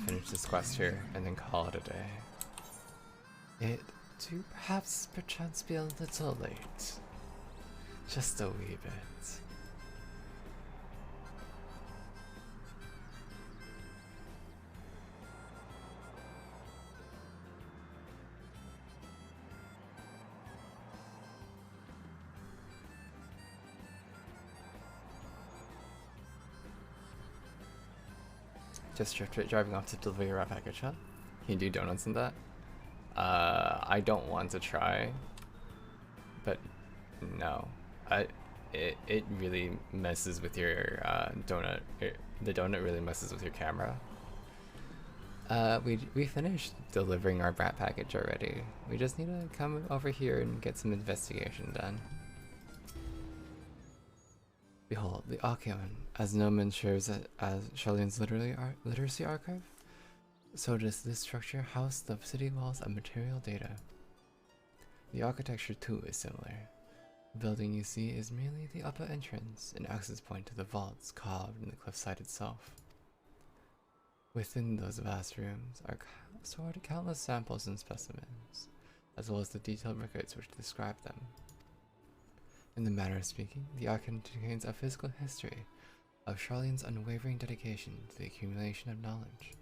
finish this quest here and then call it a day. It do perhaps perchance be a little late. Just a wee bit. Just driving off to deliver your package, huh? Can you do donuts in that? I don't want to try, but no. It really messes with your donut. The donut really messes with your camera. We finished delivering our brat package already. We just need to come over here and get some investigation done. Behold, the Archeon, as Noman serves as Shelly's literacy archive, so does this structure house the city walls of material data. The architecture too is similar. The building you see is merely the upper entrance, an access point to the vaults carved in the cliffside itself. Within those vast rooms are stored countless samples and specimens, as well as the detailed records which describe them. In the manner of speaking, the Archeon contains a physical history of Charlene's unwavering dedication to the accumulation of knowledge.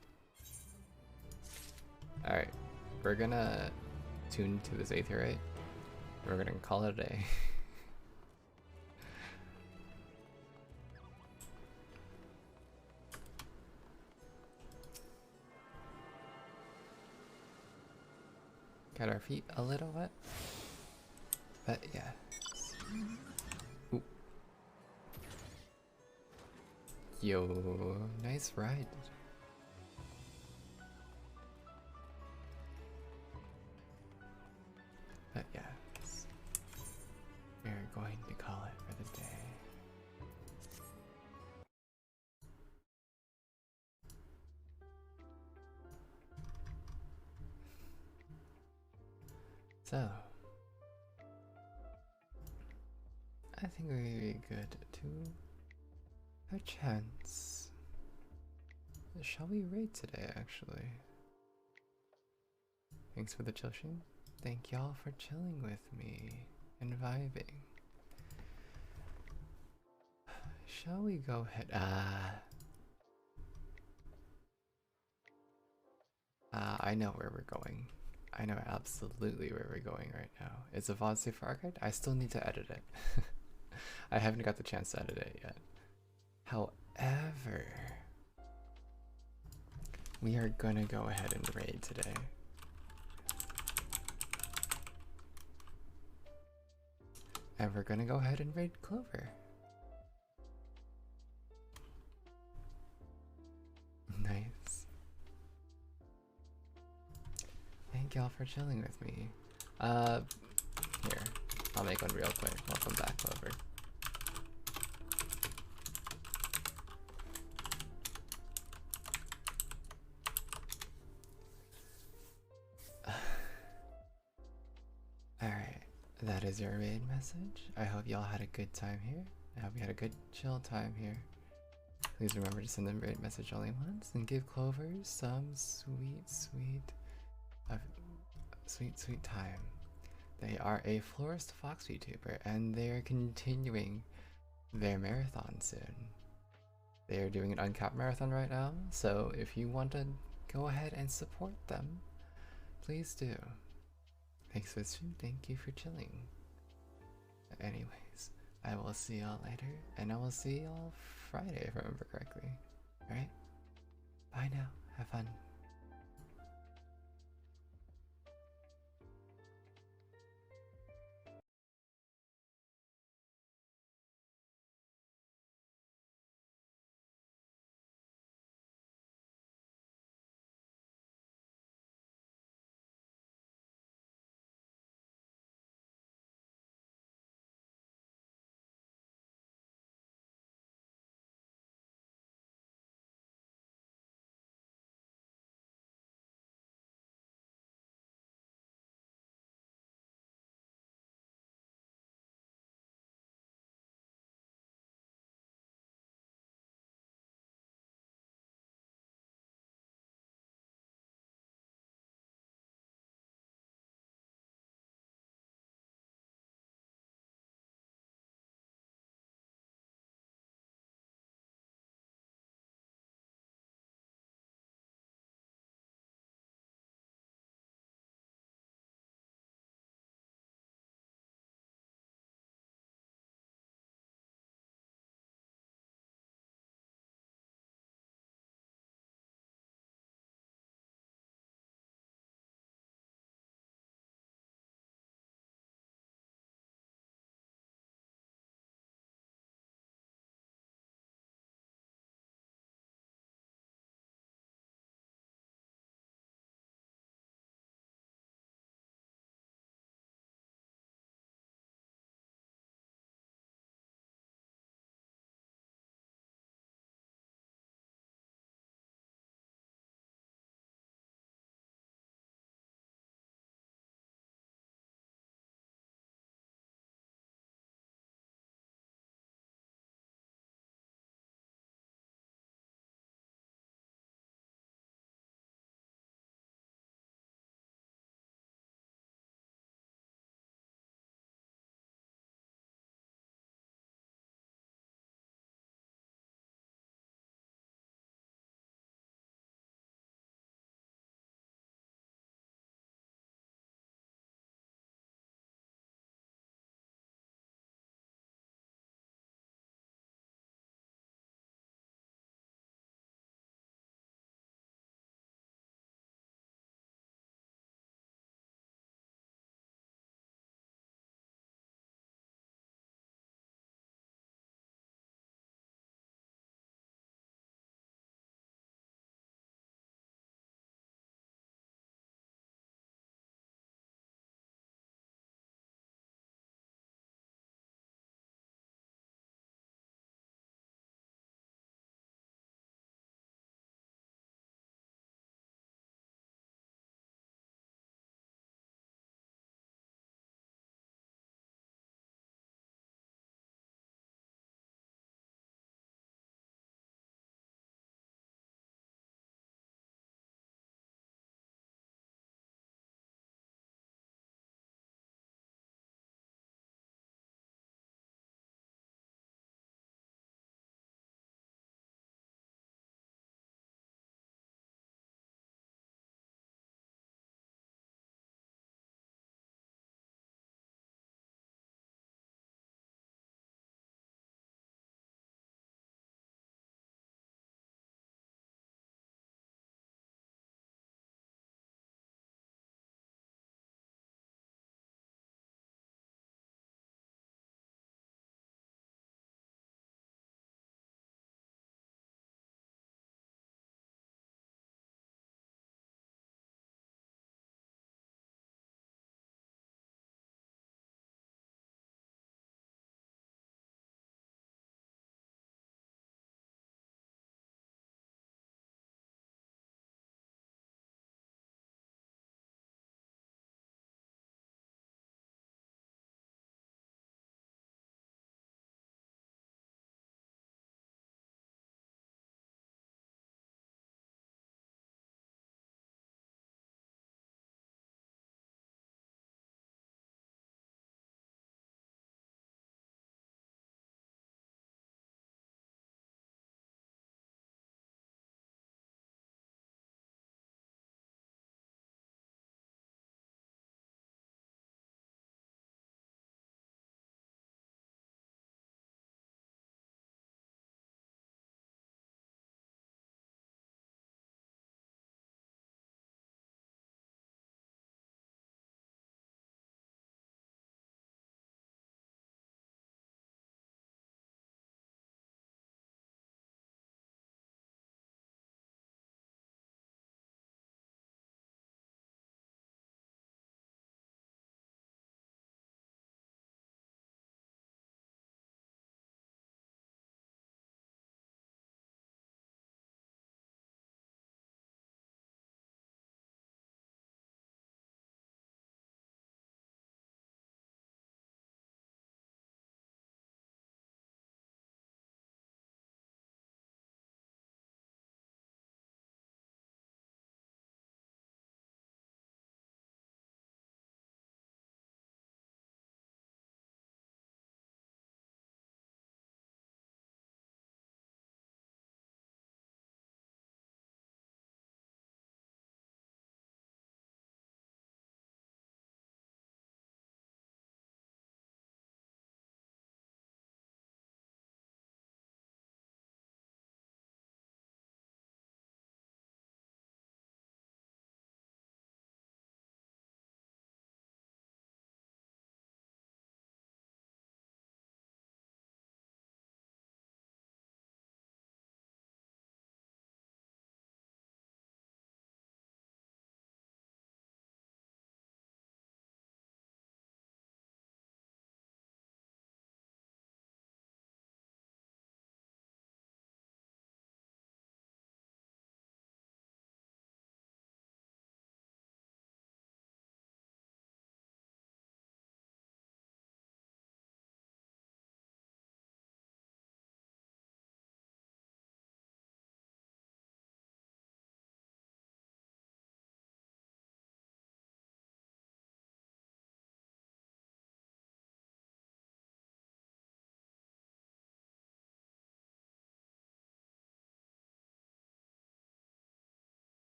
Alright, we're gonna tune to this aetheryte. We're gonna call it a day. Got our feet a little wet. But yeah. Ooh. Yo, nice ride. But yeah, we're going to call it for the day. So, I think we're gonna be good to a chance. Shall we raid today, actually? Thanks for the chill stream. Thank y'all for chilling with me and vibing. Shall we go ahead? I know where we're going. I know absolutely where we're going right now. It's a VOD save for archive. I still need to edit it. I haven't got the chance to edit it yet. However, we are gonna go ahead and raid today. And we're gonna go ahead and raid Clover. Nice. Thank y'all for chilling with me. Here, I'll make one real quick. Welcome back, Clover. Alright, that is your raid message. I hope y'all had a good time here. I hope you had a good chill time here. Please remember to send them raid message only once and give Clover some sweet time. They are a Florist Fox YouTuber and they are continuing their marathon soon. They are doing an uncapped marathon right now, so if you want to go ahead and support them, please do. Thanks for stream, thank you for chilling. Anyways, I will see y'all later, and I will see y'all Friday if I remember correctly. Alright? Bye now, have fun.